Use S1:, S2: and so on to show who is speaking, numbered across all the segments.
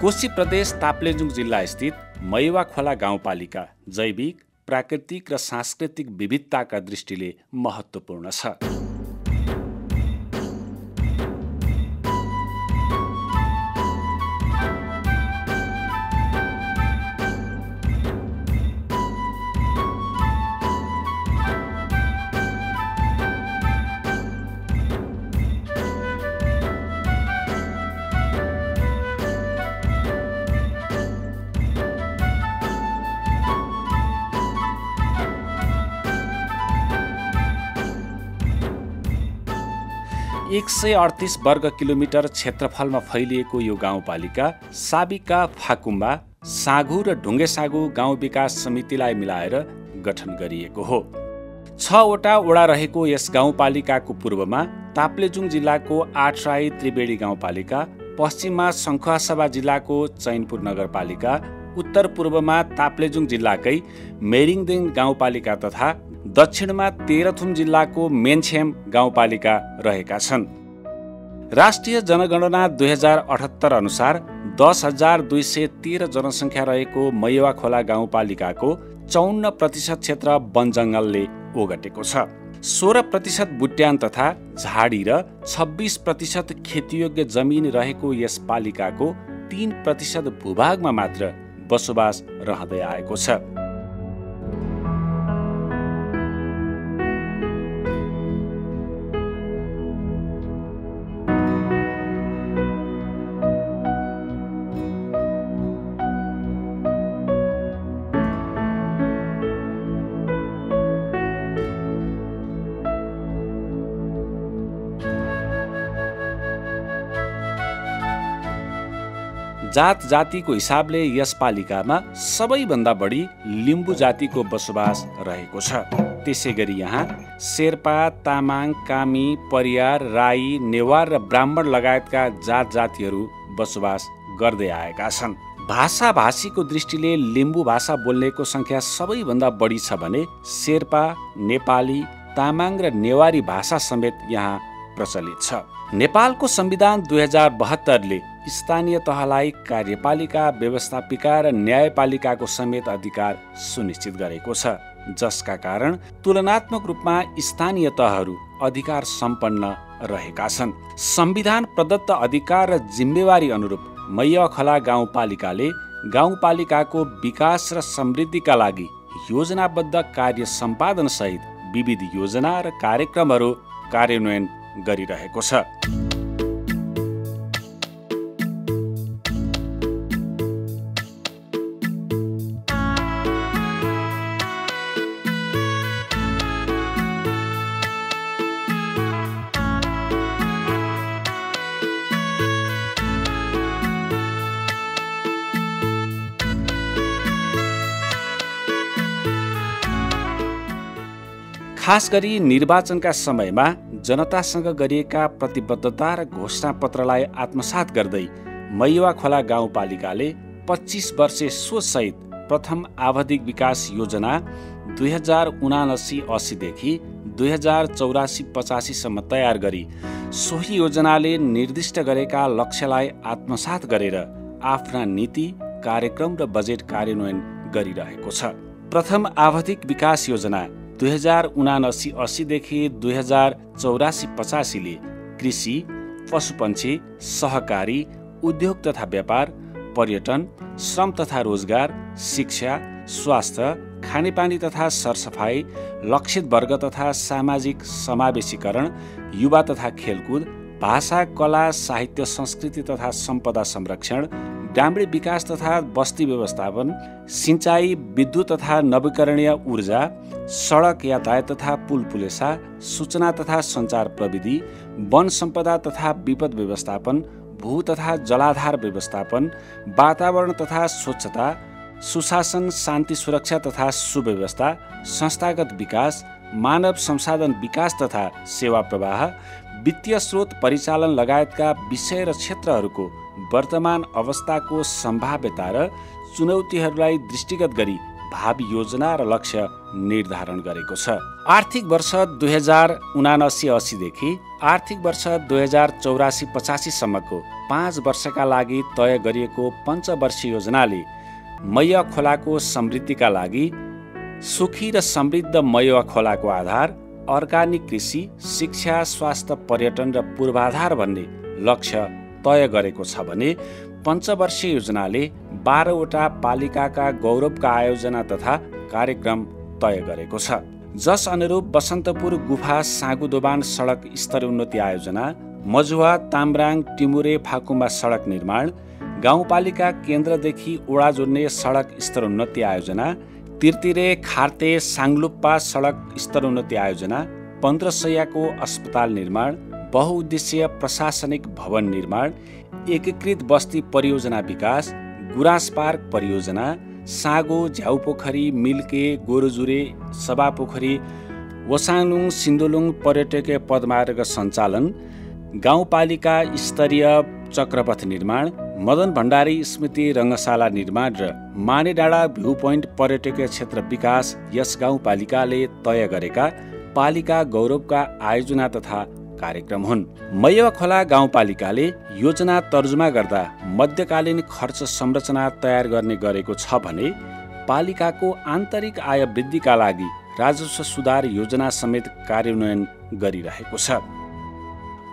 S1: कोशी प्रदेश ताप्लेजुङ जिल्ला स्थित मैवा खोला गाउँपालिका जैविक, प्राकृतिक र सांस्कृतिक विविधताका दृष्टिले महत्त्वपूर्ण छ। एक 138 वर्ग किलोमिटर क्षेत्रफलमा फैलिएको यो गाउँपालिका साबिका फाकुम्बा, सागु र ढुङ्गेसागु गाउँ विकास समितिलाई मिलाएर गठन गरिएको हो। 6 वटा वडा रहेको यस गाउँपालिकाको पूर्वमा ताप्लेजुङ जिल्लाको 8 राई त्रिवेणी गाउँपालिका, पश्चिममा सङ्खुवासभा जिल्लाको चैनपुर नगरपालिका, उत्तर पूर्वमा ताप्लेजुङ जिल्लाकै मेरिङदेङ गाउँपालिका तथा दक्षिणमा तेह्रथुम जिल्लाको मेनछेम गाउँपालिका रहेका छन्। राष्ट्रिय जनगणना 2078 अनुसार 10,213 जनसङ्ख्या रहेको मैवा खोला गाउँपालिकाको 54% क्षेत्र वन जङ्गलले ओगटेको छ। 16% बुट्यान तथा झाडी र 26% खेतीयोग्य जमिन रहेको यस पालिकाको 3% भूभागमा मात्र बसोबास रहँदै आएको छ। जात जातिको हिसाबले यस पालिकामा सबैभन्दा बढी लिम्बू जातिको बसोबास रहेको छ। त्यसै गरी यहाँ शेर्पा, तामाङ, कामी, परियार, राई, नेवार र ब्राह्मण लगायतका जात जातिहरू बसोबास गर्दै आएका छन्। भाषा भाषीको दृष्टिले लिम्बू भाषा बोल्नेको सङ्ख्या सबैभन्दा बढी छ भने शेर्पा, नेपाली, तामाङ र नेवारी भाषा समेत यहाँ प्रचलित छ। नेपालको संविधान 2072ले स्थानीय तहलाई कार्यपालिका, व्यवस्थापिका र न्यायपालिकाको समेत अधिकार सुनिश्चित गरेको छ, जसका कारण तुलनात्मक रूपमा स्थानीय तहहरू अधिकार सम्पन्न रहेका छन्। संविधान प्रदत्त अधिकार र जिम्मेवारी अनुरूप मैवा खोला गाउँपालिकाले गाउँपालिकाको विकास र समृद्धिका लागि योजनाबद्ध कार्य सम्पादन सहित विविध योजना र कार्यक्रमहरू कार्यान्वयन गरिरहेको छ। खास गरी निर्वाचनका समयमा जनतासँग गरिएका प्रतिबद्धता र घोषणापत्रलाई आत्मसात गर्दै मैवा खोला गाउँपालिकाले 25 वर्षे सोचसहित प्रथम आवधिक विकास योजना 2079-80 देखि 2084-85 सम्म तयार गरी सोही योजनाले निर्दिष्ट गरेका लक्ष्यलाई आत्मसात गरेर आफ्ना नीति, कार्यक्रम र बजेट कार्यान्वयन गरिरहेको छ। प्रथम आवधिक विकास योजना 2079-80 देखि 2084-85 ले कृषि, पशुपन्छी, सहकारी, उद्योग तथा व्यापार, पर्यटन, श्रम तथा रोजगार, शिक्षा, स्वास्थ्य, खानेपानी तथा सरसफाई, लक्षित वर्ग तथा सामाजिक समावेशीकरण, युवा तथा खेलकुद, भाषा, कला, साहित्य, संस्कृति तथा सम्पदा संरक्षण, ग्रामीण विकास तथा बस्ती व्यवस्थापन, सिंचाई, विद्युत तथा नवीकरणीय ऊर्जा, सडक यातायात तथा पुल पुलेसा, सूचना तथा सञ्चार प्रविधि, वन सम्पदा तथा विपद व्यवस्थापन, भू तथा जलाधार व्यवस्थापन, वातावरण तथा स्वच्छता, सुशासन, शान्ति सुरक्षा तथा सुव्यवस्था, संस्थागत विकास, मानव संसाधन विकास तथा सेवा प्रवाह, वित्तीय स्रोत परिचालन लगायतका विषय र क्षेत्रहरूको वर्तमान अवस्थाको सम्भाव्यता र चुनौतीहरूलाई दृष्टिगत गरी भावी योजना र लक्ष्य निर्धारण गरेको छ। आर्थिक वर्ष 2079-80 देखि आर्थिक वर्ष 2084-85 सम्मको 5 वर्षका लागि तय गरिएको पञ्चवर्षीय योजनाले मैया खोलाको समृद्धिका लागि सुखी र समृद्ध मैया खोलाको आधार अर्गानिक कृषि, शिक्षा, स्वास्थ्य, पर्यटन र पूर्वाधार भन्ने लक्ष्य तय गरेको छ भने पञ्चवर्षीय योजनाले 12वटा पालिकाका गौरवका आयोजना तथा कार्यक्रम तय गरेको छ। जस अनुरूप बसन्तपुर गुफा सागुदोबान सडक स्तरोन्नति आयोजना, मजुवा ताम्राङ टिमुरे फाकुम्बा सडक निर्माण, गाउँपालिका केन्द्रदेखि ओडा जोड्ने सडक स्तरोन्नति आयोजना, तिर्तिरे खार्ते साङलुप्पा सडक स्तरोन्नति आयोजना, 15 शैय्याको अस्पताल निर्माण, बहुउद्देश्यीय प्रशासनिक भवन निर्माण, एकीकृत बस्ती परियोजना विकास, गुराँस पार्क परियोजना, सागो झ्याउपोखरी मिल्के गोरुजुरे सभापोखरी वसाङलुङ सिन्धुलुङ पर्यटकीय पदमार्ग सञ्चालन, गाउँपालिका स्तरीय चक्रपथ निर्माण, मदन भण्डारी स्मृति रङ्गशाला निर्माण र मानेडाँडा भ्यू पोइन्ट पर्यटकीय क्षेत्र विकास यस गाउँपालिकाले तय गरेका पालिका गौरवका आयोजना तथा कार्यक्रम हुन्। मैया खोला गाउँपालिकाले योजना तर्जुमा गर्दा मध्यकालीन खर्च संरचना तयार गर्ने गरेको छ भने पालिकाको आन्तरिक आय वृद्धिका लागि राजस्व सुधार योजना समेत कार्यान्वयन गरिरहेको छ।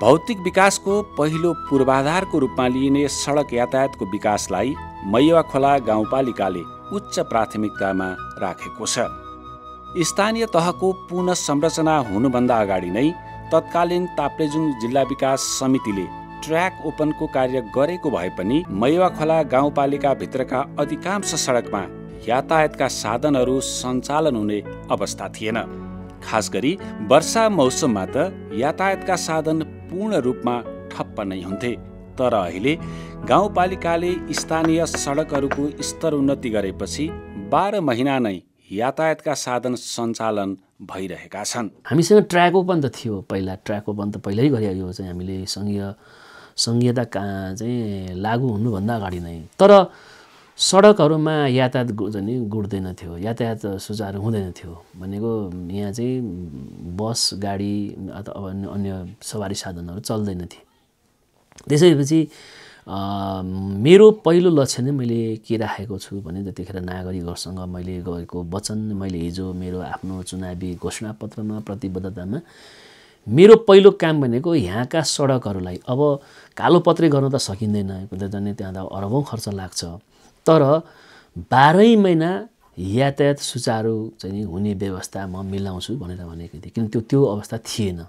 S1: भौतिक विकासको पहिलो पूर्वाधारको रूपमा लिइने सडक यातायातको विकासलाई मैया खोला गाउँपालिकाले उच्च प्राथमिकतामा राखेको छ। स्थानीय तहको पुनः संरचना हुनुभन्दा अगाडि नै तत्कालीन ताप्लेजुङ जिल्ला विकास समितिले ट्र्याक ओपनको कार्य गरेको भए पनि मैया खोला गाउँपालिका भित्रका अधिकांश सडकमा यातायातका साधनहरू सञ्चालन हुने अवस्था थिएन। खास गरी वर्षा मौसममा त यातायातका साधन पूर्ण रूपमा ठप्प नै हुन्थे। तर अहिले गाउँपालिकाले स्थानीय सडकहरूको स्तर उन्नति गरेपछि 12 महिना नै यातायातका साधन सञ्चालन भइरहेका छन्।
S2: हामीसँग ट्र्याक ओपन त थियो, पहिला ट्र्याक ओपन त पहिल्यै गरियो चाहिँ हामीले संघीयता चाहिँ लागू हुनुभन्दा अगाडि नै। तर सडकहरूमा यातायात चाहिँ गुड्दैन थियो, यातायात सुचारू हुँदैन थियो। भनेको यहाँ चाहिँ बस गाडी अथवा अन्य सवारी साधनहरू चल्दैन थिए। त्यसैपछि मेरो पहिलो लक्ष्य नै मैले के राखेको छु भने त्यतिखेर नागरिकहरूसँग मैले गरेको वचन, मैले हिजो मेरो आफ्नो चुनावी घोषणापत्रमा प्रतिबद्धतामा मेरो पहिलो काम भनेको यहाँका सडकहरूलाई अब कालोपत्रे गर्न त सकिँदैन, जाने त्यहाँ त अरबौँ खर्च लाग्छ। तर 12 महिना यातायात सुचारू चाहिँ हुने व्यवस्था म मिलाउँछु भनेर भनेको थिएँ। किन त्यो अवस्था थिएन,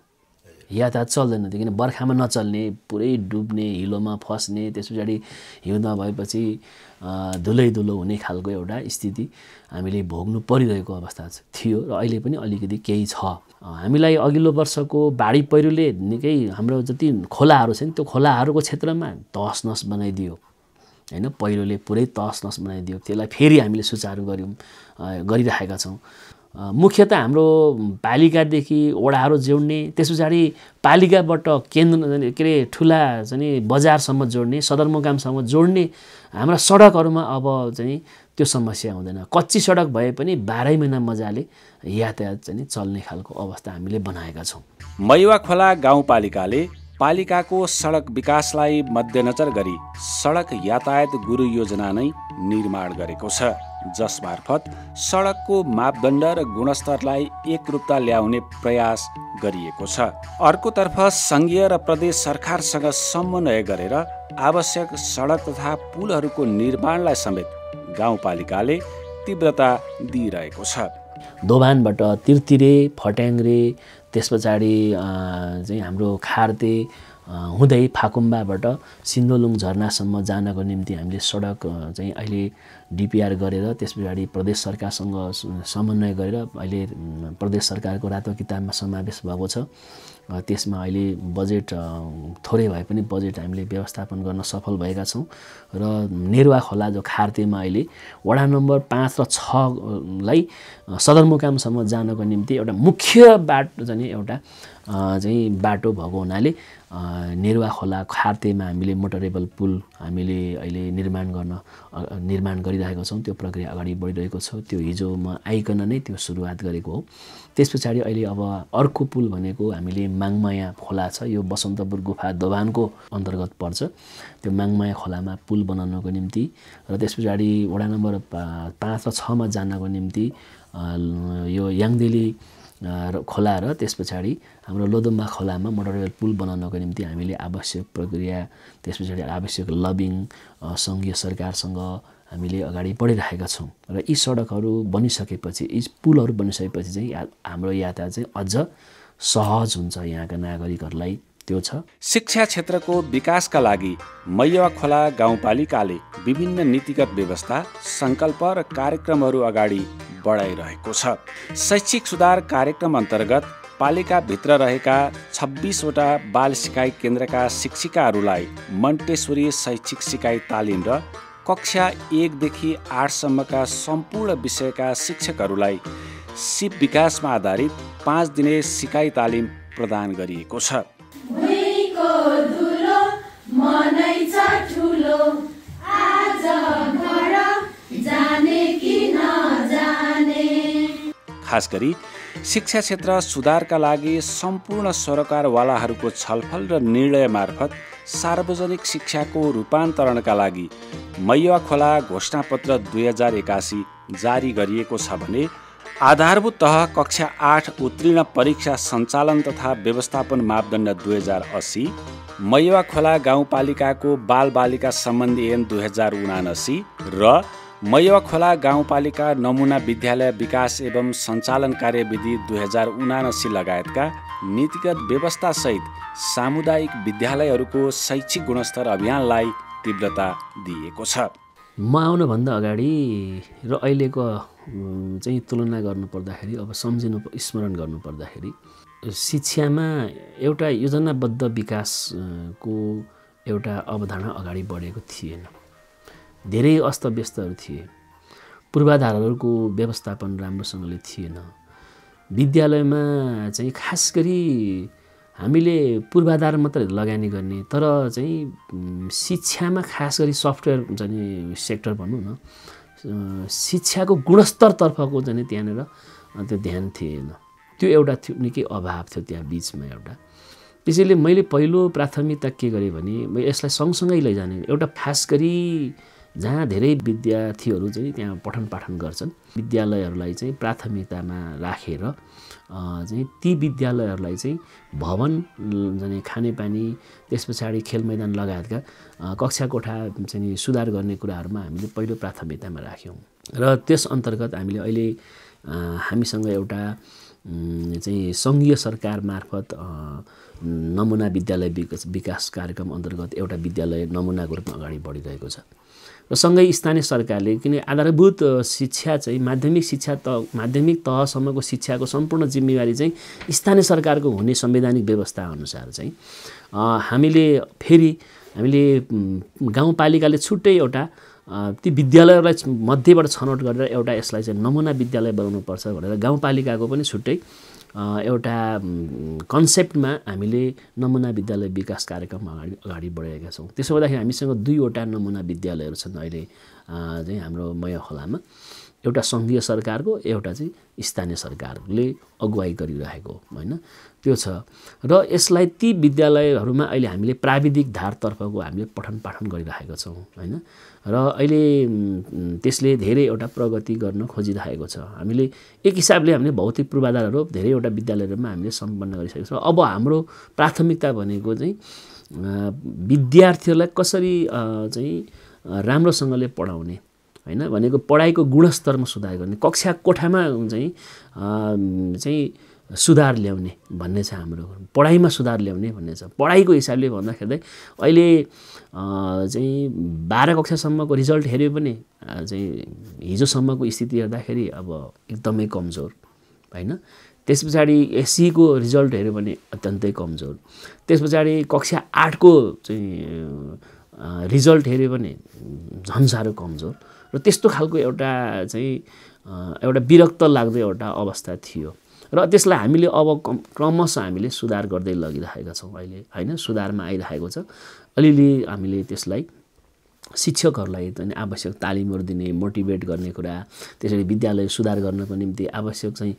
S2: यातायात चल्दैन थियो। किन बर्खामा नचल्ने, पुरै डुब्ने, हिलोमा फस्ने, त्यस पछाडि हिउँदमा भएपछि धुलै हुने खालको एउटा स्थिति हामीले भोग्नु परिरहेको अवस्था थियो र अहिले पनि अलिकति केही छ। हामीलाई अघिल्लो वर्षको बाढी पहिरोले निकै हाम्रो जति खोलाहरू छन् त्यो खोलाहरूको क्षेत्रमा तहस नहस बनाइदियो हैन, पहिरोले पुरै तहस नहस बनाइदियो। त्यसलाई फेरि हामीले सुचारू गरिरहेका छौँ। मुख्यतः हाम्रो पालिकादेखि ओडाहरू जोड्ने, त्यस पछाडि पालिकाबाट केन्द्र के अरे ठुला चाहिँ बजारसम्म जोड्ने, सदरमुकामसम्म जोड्ने हाम्रा सडकहरूमा अब चाहिँ त्यो समस्या हुँदैन। कच्ची सडक भए पनि 12 महिना मजाले यातायात चाहिँ चल्ने खालको अवस्था हामीले बनाएका छौँ।
S1: मैया खोला गाउँपालिकाले पालिकाको सडक विकासलाई मध्यनजर गरी सडक यातायात गुरु योजना नै निर्माण गरेको छ, जस मार्फत सडकको मापदण्ड र गुणस्तरलाई एकरूपता ल्याउने प्रयास गरिएको छ। अर्कोतर्फ संघीय र प्रदेश सरकारसँग समन्वय गरेर आवश्यक सडक तथा पुलहरूको निर्माणलाई समेत गाउँपालिकाले तीव्रता दिइरहेको छ।
S2: दोभानबाट तिर्तिरे, फट्याङ्ग्रे, त्यस पछाडि चाहिँ हाम्रो खार्ते हुँदै फाकुम्बाबाट सिन्धुलुङ झरनासम्म जानको निम्ति हामीले सडक चाहिँ अहिले डिपिआर गरेर त्यस पछाडि प्रदेश सरकारसँग समन्वय गरेर अहिले प्रदेश सरकारको रातो किताबमा समावेश भएको छ। त्यसमा अहिले बजेट थोरै भए पनि बजेट हामीले व्यवस्थापन गर्न सफल भएका छौँ र नेरुवा खोला जो खार्तेमा अहिले वडा नम्बर 5 र 6 लाई सदरमुकामसम्म जानको निम्ति एउटा मुख्य बाटो चाहिँ एउटा चाहिँ बाटो भएको हुनाले नेरुवा खोला खार्तेमा हामीले मोटरेबल पुल हामीले अहिले निर्माण गरिरहेको छौँ, त्यो प्रक्रिया अगाडि बढिरहेको छ। त्यो हिजो म आइकन नै त्यो सुरुवात गरेको हो। त्यस पछाडि अहिले अब अर्को पुल भनेको हामीले माङमाया खोला छ, यो बसन्तपुर गुफा दोभानको अन्तर्गत पर्छ। त्यो माङमाया खोलामा पुल बनाउनको निम्ति र त्यस पछाडि वडा नम्बर 5 र 6 मा जानको निम्ति यो याङदेली खोला र त्यस पछाडि हाम्रो लोदुम्बा खोलामा मोटररेल पुल बनाउनको निम्ति हामीले आवश्यक प्रक्रिया, त्यस पछाडि आवश्यक लबिङ सङ्घीय सरकारसँग हामीले अगाडि बढिरहेका छौँ। र यी सडकहरू बनिसकेपछि, यी पुलहरू बनिसकेपछि चाहिँ हाम्रो यात्रा चाहिँ अझ सहज हुन्छ यहाँका नागरिकहरूलाई। त्यो छ।
S1: शिक्षा क्षेत्रको विकासका लागि मैया खोला गाउँपालिकाले विभिन्न नीतिगत व्यवस्था, सङ्कल्प र कार्यक्रमहरू अगाडि बढाइरहेको छ। शैक्षिक सुधार कार्यक्रम अन्तर्गत पालिकाभित्र रहेका 26वटा बाल सिकाइ केन्द्रका शिक्षिकाहरूलाई मन्टेश्वरी शैक्षिक सिकाइ तालिम र कक्षा 1 देखि 8 सम्मका सम्पूर्ण विषयका शिक्षकहरूलाई सिप विकासमा आधारित 5 दिने सिकाइ तालिम प्रदान गरिएको छ। खास गरी शिक्षा क्षेत्र सुधारका लागि सम्पूर्ण सरकारवालाहरूको छलफल र निर्णय मार्फत सार्वजनिक शिक्षाको रूपान्तरणका लागि मैया खोला घोषणापत्र 2081 जारी गरिएको छ भने आधारभूत तह कक्षा 8 उत्तीर्ण परीक्षा सञ्चालन तथा व्यवस्थापन मापदण्ड 2080, मैया खोला गाउँपालिकाको बालबालिका सम्बन्धी ऐन 2079 र मैया खोला गाउँपालिका नमुना विद्यालय विकास एवं सञ्चालन कार्यविधि 2079 लगायतका नीतिगत व्यवस्थासहित सामुदायिक विद्यालयहरूको शैक्षिक गुणस्तर अभियानलाई तीव्रता दिएको छ।
S2: म आउनुभन्दा अगाडि र अहिलेको चाहिँ तुलना गर्नुपर्दाखेरि, अब स्मरण गर्नुपर्दाखेरि शिक्षामा एउटा योजनाबद्ध विकासको एउटा अवधारणा अगाडि बढेको थिएन। धेरै अस्तव्यस्तहरू थिए, पूर्वाधारहरूको व्यवस्थापन राम्रोसँगले थिएन। विद्यालयमा चाहिँ खास गरी हामीले पूर्वाधार मात्रै लगानी गर्ने, तर चाहिँ शिक्षामा खास गरी सफ्टवेयर चाहिँ सेक्टर भनौँ न, शिक्षाको गुणस्तरतर्फको चाहिँ त्यहाँनिर त्यो ध्यान थिएन। त्यो एउटा निकै अभाव थियो त्यहाँ बिचमा एउटा। त्यसैले मैले पहिलो प्राथमिकता के गरेँ भने यसलाई सँगसँगै लैजाने एउटा खास गरी जहाँ धेरै विद्यार्थीहरू चाहिँ त्यहाँ पठन पाठन गर्छन्, विद्यालयहरूलाई चाहिँ प्राथमिकतामा राखेर चाहिँ ती विद्यालयहरूलाई चाहिँ भवन चाहिँ खानेपानी, त्यस पछाडि खेल मैदान लगायतका कक्षा कोठा चाहिँ सुधार गर्ने कुराहरूमा हामीले पहिलो प्राथमिकतामा राख्यौँ। र त्यस अन्तर्गत हामीले अहिले हामीसँग एउटा चाहिँ सङ्घीय सरकार मार्फत नमुना विद्यालय विकास कार्यक्रम अन्तर्गत एउटा विद्यालय नमुनाको रूपमा अगाडि बढिरहेको छ। र सँगै स्थानीय सरकारले, किन आधारभूत शिक्षा चाहिँ माध्यमिक तहसम्मको शिक्षाको सम्पूर्ण जिम्मेवारी चाहिँ स्थानीय सरकारको हुने संवैधानिक व्यवस्था अनुसार चाहिँ हामीले गाउँपालिकाले छुट्टै एउटा ती विद्यालयहरूलाई मध्येबाट छनौट गरेर एउटा यसलाई चाहिँ नमुना विद्यालय बनाउनुपर्छ भनेर गाउँपालिकाको पनि छुट्टै एउटा कन्सेप्टमा हामीले नमुना विद्यालय विकास कार्यक्रम अगाडि बढाएका छौँ। त्यसो गर्दाखेरि हामीसँग 2वटा नमुना विद्यालयहरू छन् अहिले चाहिँ हाम्रो मैया खोलामा। एउटा सङ्घीय सरकारको, एउटा चाहिँ स्थानीय सरकारले अगुवाई गरिरहेको, होइन, त्यो छ। र यसलाई ती विद्यालयहरूमा अहिले हामीले प्राविधिक धारतर्फको हामीले पठन पाठन गरिरहेका छौँ, होइन। र अहिले त्यसले धेरै एउटा प्रगति गर्न खोजिरहेको छ। हामीले एक हिसाबले हामीले भौतिक पूर्वाधारहरू धेरैवटा विद्यालयहरूमा हामीले सम्पन्न गरिसकेको छौँ। अब हाम्रो प्राथमिकता भनेको चाहिँ विद्यार्थीहरूलाई कसरी चाहिँ राम्रोसँगले पढाउने, होइन, भनेको पढाइको गुणस्तरमा सुधार गर्ने, कक्षा कोठामा चाहिँ सुधार ल्याउने भन्ने छ हाम्रो। पढाइमा सुधार ल्याउने भन्ने छ। पढाइको हिसाबले भन्दाखेरि अहिले चाहिँ 12 कक्षासम्मको रिजल्ट हेऱ्यो भने चाहिँ हिजोसम्मको स्थिति हेर्दाखेरि अब एकदमै कमजोर, होइन। त्यस पछाडि एससीको रिजल्ट हेऱ्यो भने अत्यन्तै कमजोर। त्यस पछाडि कक्षा 8को चाहिँ रिजल्ट हेऱ्यो भने झन् साह्रो कमजोर। र त्यस्तो खालको एउटा चाहिँ एउटा विरक्त लाग्दो एउटा अवस्था थियो। र त्यसलाई हामीले अब क्रमशः हामीले सुधार गर्दै लगिरहेका छौँ अहिले, होइन, सुधारमा आइरहेको छ। अलिअलि हामीले त्यसलाई शिक्षकहरूलाई चाहिँ आवश्यक तालिमहरू दिने, मोटिभेट गर्ने कुरा, त्यसरी विद्यालय सुधार गर्नको निम्ति आवश्यक चाहिँ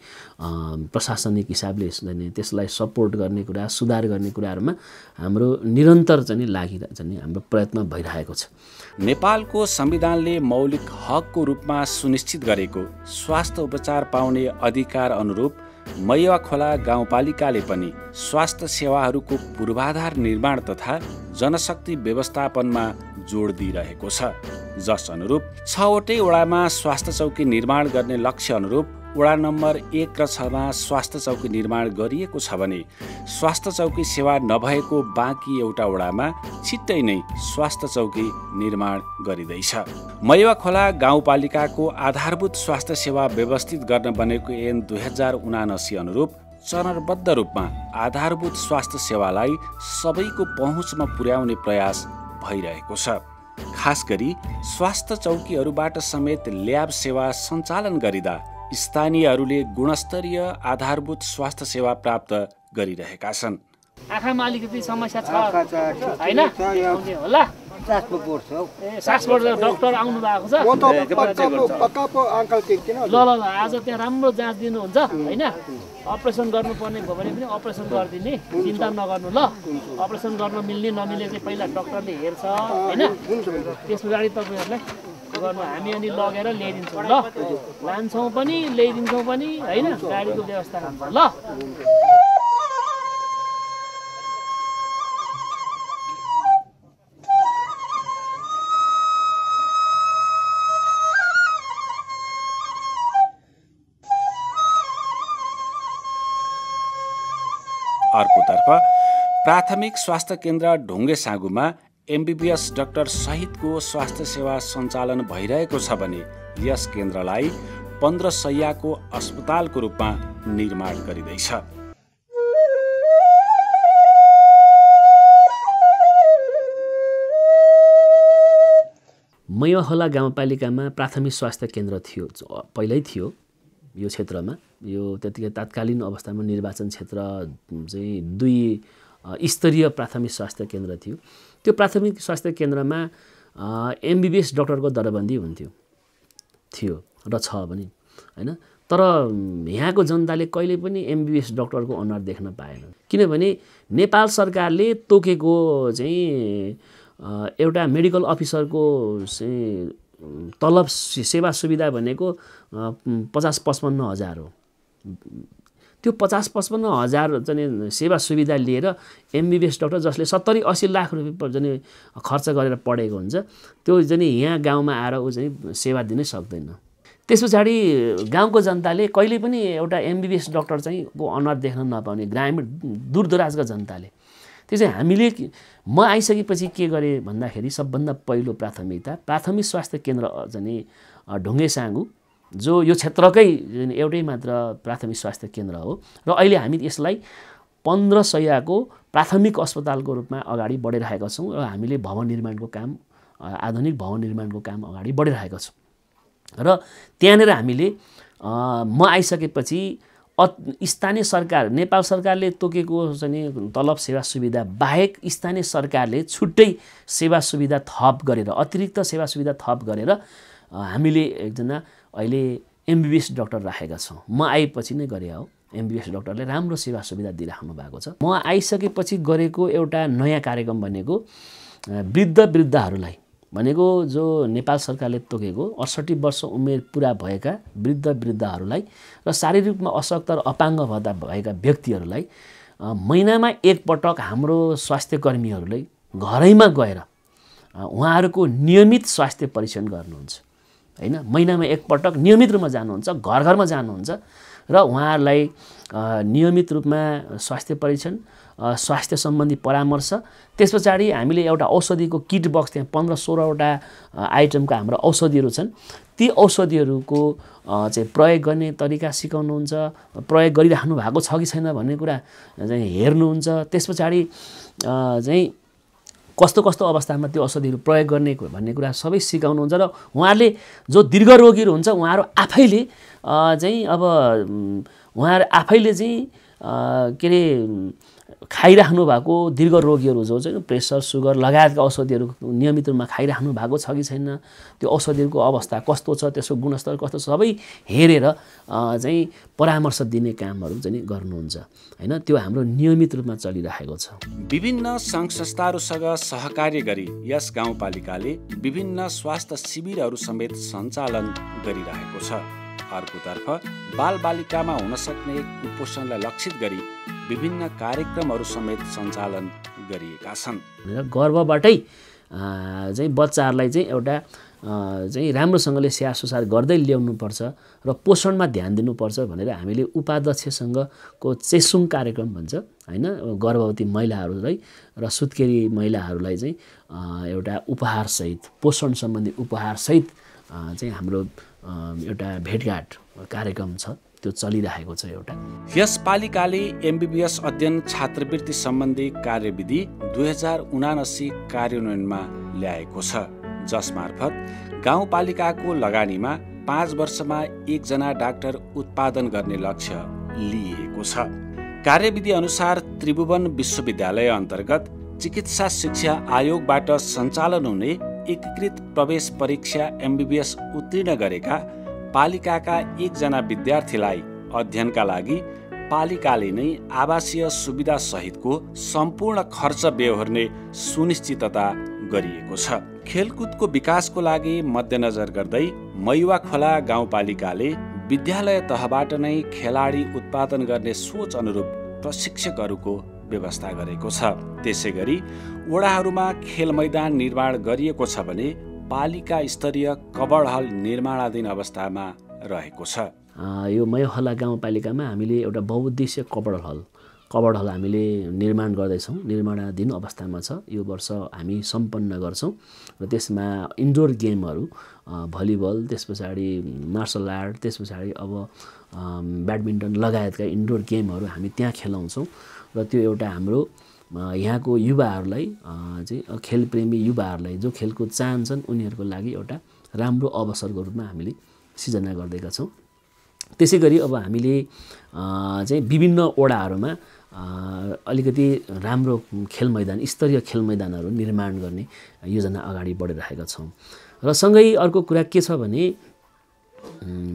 S2: प्रशासनिक हिसाबले चाहिँ त्यसलाई सपोर्ट गर्ने कुरा, सुधार गर्ने कुराहरूमा हाम्रो निरन्तर चाहिँ चाहिँ हाम्रो प्रयत्न भइरहेको छ।
S1: नेपालको संविधानले मौलिक हकको रूपमा सुनिश्चित गरेको स्वास्थ्य उपचार पाउने अधिकार अनुरूप मैवाखोला गाउँपालिकाले पनि स्वास्थ्य सेवाहरूको पूर्वाधार निर्माण तथा जनशक्ति व्यवस्थापनमा जोड दिइरहेको छ। जस अनुरूप 6वटै वडामा स्वास्थ्य चौकी निर्माण गर्ने लक्ष्य अनुरूप वडा नम्बर 1 र 6 मा स्वास्थ्य चौकी निर्माण गरिएको छ भने स्वास्थ्य चौकी सेवा नभएको बाँकी एउटा वडामा छिट्टै नै स्वास्थ्य चौकी निर्माण गरिँदैछ। मैवाखोला गाउँपालिकाको आधारभूत स्वास्थ्य सेवा व्यवस्थित गर्न बनेको ऐन 2079 अनुरूप चरणबद्ध रूपमा आधारभूत स्वास्थ्य सेवालाई सबैको पहुँचमा पुर्याउने प्रयास भइरहेको छ। खास गरी स्वास्थ्य चौकीहरूबाट समेत ल्याब सेवा सञ्चालन गरिँदा स्थानीयहरूले गुणस्तरीय आधारभूत स्वास्थ्य सेवा प्राप्त गरिरहेका छन्।
S2: आँखामा अलिकति समस्या छ हैन होला, सासबाट डक्टर आउनु भएको छ। ल आज त्यहाँ राम्रो जाँच दिनुहुन्छ हैन, अपरेसन गर्नुपर्ने भयो भने पनि अपरेसन गरिदिने, चिन्ता नगर्नु ल। अपरेसन गर्न मिल्ने नमिले चाहिँ पहिला डक्टरले हेर्छ हैन, त्यस पछाडि तपाईँहरूलाई गर्नु हामी अनि लगेर ल्याइदिन्छौँ ल, लान्छौँ पनि ल्याइदिन्छौँ पनि हैन, गाडीको व्यवस्था हुन्छ ल।
S1: अर्कोतर्फ प्राथमिक स्वास्थ्य केन्द्र ढुङ्गे साँगुमा एमबीबीएस डाक्टर सहितको स्वास्थ्य सेवा सञ्चालन भइरहेको छ भने यस केन्द्रलाई 15 शय्याको अस्पतालको रूपमा निर्माण गरिँदैछ।
S2: मैवाखोला गाउँपालिकामा प्राथमिक स्वास्थ्य केन्द्र थियो, पहिल्यै थियो यो क्षेत्रमा। यो त्यतिकै तात्कालीन अवस्थामा निर्वाचन क्षेत्र चाहिँ 2 स्तरीय प्राथमिक स्वास्थ्य केन्द्र थियो। त्यो प्राथमिक स्वास्थ्य केन्द्रमा एमबीबीएस डाक्टरको दरबन्दी थियो र छ पनि हैन। तर यहाँको जनताले कहिले पनि एमबीबीएस डाक्टरको अनुहार देख्न पाएन, किनभने नेपाल सरकारले तोकेको चाहिँ एउटा मेडिकल अफिसरको चाहिँ तलब सेवा सुविधा भनेको 50-55 हजार हो। त्यो 50-55 हजार चाहिँ सेवा सुविधा लिएर एमबीबीएस डाक्टर जसले 70-80 लाख रुपियाँ चाहिँ खर्च गरेर पढेको हुन्छ, त्यो चाहिँ यहाँ गाउँमा आएर ऊ चाहिँ सेवा दिनै सक्दैन। त्यस पछाडि गाउँको जनताले कहिले पनि एउटा एमबीबीएस डाक्टर चाहिँ को अनुहार देख्न नपाउने, ग्रामीण दूरदराजका जनताले। त्यो चाहिँ हामीले म आइसकेपछि के गरेँ भन्दाखेरि सबभन्दा पहिलो प्राथमिकता प्राथमिक स्वास्थ्य केन्द्र चाहिँ ढुङ्गे साँगु, जो यो क्षेत्रकै एउटै मात्र प्राथमिक स्वास्थ्य केन्द्र हो र अहिले हामी यसलाई 15 शय्याको प्राथमिक अस्पतालको रूपमा अगाडि बढिरहेका छौँ र हामीले भवन निर्माणको काम, आधुनिक भवन निर्माणको काम अगाडि बढिरहेका छौँ। र त्यहाँनिर हामीले म आइसकेपछि स्थानीय सरकार, नेपाल सरकारले तोकेको चाहिँ तलब सेवा सुविधा बाहेक स्थानीय सरकारले छुट्टै सेवा सुविधा थप गरेर, अतिरिक्त सेवा सुविधा थप गरेर हामीले एकजना अहिले एमबीबीएस डाक्टर राखेका छौँ। म आएपछि नै गरे हो, एमबीबीएस डाक्टरले राम्रो सेवा सुविधा दिइराख्नु भएको छ। म आइसकेपछि गरेको एउटा नयाँ कार्यक्रम भनेको वृद्धहरूलाई भनेको जो नेपाल सरकारले तोकेको 68 वर्ष उमेर पुरा भएका वृद्धहरूलाई र शारीरिक रूपमा अशक्त र अपाङ्ग भएका व्यक्तिहरूलाई महिनामा एकपटक हाम्रो स्वास्थ्य कर्मीहरूले घरैमा गएर उहाँहरूको नियमित स्वास्थ्य परीक्षण गर्नुहुन्छ हैन। महिनामा एकपटक नियमित रूपमा जानुहुन्छ, घर घरमा जानुहुन्छ र उहाँहरूलाई नियमित रूपमा स्वास्थ्य परीक्षण, स्वास्थ्य सम्बन्धी परामर्श, त्यस पछाडि हामीले एउटा औषधिको किट बक्स, त्यहाँ 15-16 वटा आइटमका हाम्रो औषधिहरू छन्। ती औषधिहरूको चाहिँ प्रयोग गर्ने तरिका सिकाउनुहुन्छ, प्रयोग गरिराख्नु भएको छ कि छैन भन्ने कुरा चाहिँ हेर्नुहुन्छ। त्यस पछाडि चाहिँ कस्तो कस्तो अवस्थामा त्यो औषधिहरू प्रयोग गर्ने भन्ने कुरा सबै सिकाउनुहुन्छ र उहाँहरूले जो दीर्घ रोगीहरू हुन्छ उहाँहरू आफैले चाहिँ अब उहाँहरू आफैले चाहिँ के अरे खाइराख्नु भएको दीर्घ रोगीहरू जो चाहिँ प्रेसर सुगर लगायतका औषधिहरू नियमित रूपमा खाइराख्नु भएको छ कि छैन, त्यो औषधिहरूको अवस्था कस्तो छ, त्यसको गुणस्तर कस्तो छ, सबै हेरेर चाहिँ परामर्श दिने कामहरू चाहिँ गर्नुहुन्छ हैन। त्यो हाम्रो नियमित रूपमा चलिरहेको छ।
S1: विभिन्न सङ्घ संस्थाहरूसँग सहकार्य गरी यस गाउँपालिकाले विभिन्न स्वास्थ्य शिविरहरू समेत सञ्चालन गरिरहेको छ। अर्कोतर्फ बालबालिकामा हुन सक्ने कुपोषणलाई लक्षित गरी विभिन्न कार्यक्रमहरू समेत सञ्चालन गरिएका छन्।
S2: गर्भबाटै चाहिँ बच्चाहरूलाई चाहिँ एउटा चाहिँ राम्रोसँगले स्याहार सुसार गर्दै ल्याउनुपर्छ र पोषणमा ध्यान दिनुपर्छ भनेर हामीले उपाध्यक्षसँगको चेसुङ कार्यक्रम भन्छ हैन, गर्भवती महिलाहरूलाई र सुत्केरी महिलाहरूलाई चाहिँ एउटा उपहारसहित पोषण सम्बन्धी उपहारसहित चाहिँ हाम्रो एउटा भेटघाट कार्यक्रम छ, त्यो चलिरहेको छ एउटा।
S1: यस पालिकाले एमबीबीएस अध्ययन छात्रवृत्ति सम्बन्धी कार्यविधि 2079 कार्यान्वयनमा ल्याएको छ, जसमार्फत गाउँपालिकाको लगानीमा 5 वर्षमा 1 जना डाक्टर उत्पादन गर्ने लक्ष्य लिएको छ। कार्यविधि अनुसार त्रिभुवन विश्वविद्यालय अन्तर्गत चिकित्सा शिक्षा आयोगबाट सञ्चालन हुने एकीकृत प्रवेश परीक्षा एमबीबीएस उत्तीर्ण गरेका पालिकाका 1 जना विद्यार्थीलाई अध्ययनका लागि पालिकाले नै आवासीय सुविधा सहितको सम्पूर्ण खर्च बेहोर्ने सुनिश्चितता गरिएको छ। खेलकुदको विकासको लागि मध्यनजर गर्दै मैवा खोला गाउँपालिकाले विद्यालय तहबाट नै खेलाडी उत्पादन गर्ने सोच अनुरूप प्रशिक्षकहरूको व्यवस्था गरेको छ। त्यसै गरी वडाहरूमा खेल मैदान निर्माण गरिएको छ भने पालिका स्तरीय कबड हल निर्माणाधीन अवस्थामा रहेको छ।
S2: यो मैवाखोला गाउँपालिकामा हामीले एउटा बहुउद्देश्य कबड हल हामीले निर्माण गर्दैछौँ, निर्माणाधीन अवस्थामा छ। यो वर्ष हामी सम्पन्न गर्छौँ र त्यसमा इन्डोर गेमहरू भलिबल, त्यस पछाडि मार्सल आर्ट, त्यस पछाडि अब ब्याडमिन्टन लगायतका इन्डोर गेमहरू हामी त्यहाँ खेलाउँछौँ र त्यो एउटा हाम्रो यहाँको युवाहरूलाई चाहिँ खेलप्रेमी युवाहरूलाई जो खेलकुद चाहन्छन् उनीहरूको लागि एउटा राम्रो अवसरको रूपमा हामीले सिर्जना गर्दैका छौँ। त्यसै गरी अब हामीले चाहिँ विभिन्न वडाहरूमा अलिकति राम्रो खेल मैदान, स्तरीय खेल मैदानहरू निर्माण गर्ने योजना अगाडि बढिरहेका छौँ। र सँगै अर्को कुरा के छ भने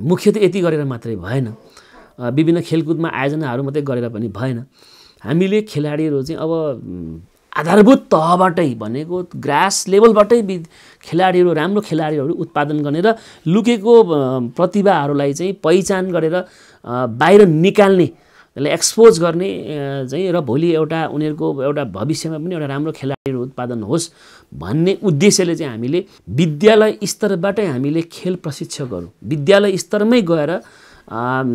S2: मुख्यतः यति गरेर मात्रै भएन, विभिन्न खेलकुदमा आयोजनाहरू मात्रै गरेर पनि भएन। हामीले खेलाडीहरू चाहिँ अब आधारभूत तहबाटै भनेको ग्रास लेभलबाटै खेलाडीहरू, राम्रो खेलाडीहरू उत्पादन गर्ने र लुकेको प्रतिभाहरूलाई चाहिँ पहिचान गरेर बाहिर निकाल्ने, त्यसलाई एक्सपोज गर्ने चाहिँ र भोलि एउटा उनीहरूको एउटा भविष्यमा पनि एउटा राम्रो खेलाडीहरू उत्पादन होस् भन्ने उद्देश्यले चाहिँ हामीले विद्यालय स्तरबाटै हामीले खेल प्रशिक्षकहरू विद्यालय स्तरमै गएर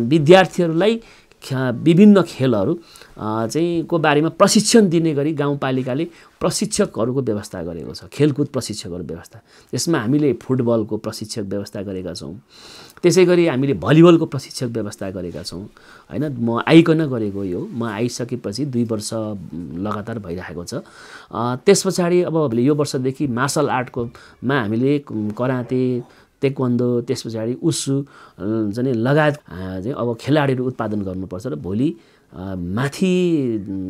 S2: विद्यार्थीहरूलाई विभिन्न खेलहरू चाहिँ को बारेमा प्रशिक्षण दिने गरी गाउँपालिकाले प्रशिक्षकहरूको व्यवस्था गरेको छ। खेलकुद प्रशिक्षकहरू व्यवस्था, त्यसमा हामीले फुटबलको प्रशिक्षक व्यवस्था गरेका छौँ। त्यसै गरी हामीले भलिबलको प्रशिक्षक व्यवस्था गरेका छौँ हैन। म आइकन गरेको यो, म आइसकेपछि 2 वर्ष लगातार भइरहेको छ। त्यस पछाडि अब यो वर्षदेखि मार्सल आर्टकोमा हामीले कराते, तेक्वान्दो, त्यस पछाडि उसु चाहिँ लगायत चाहिँ अब खेलाडीहरू उत्पादन गर्नुपर्छ र भोलि माथि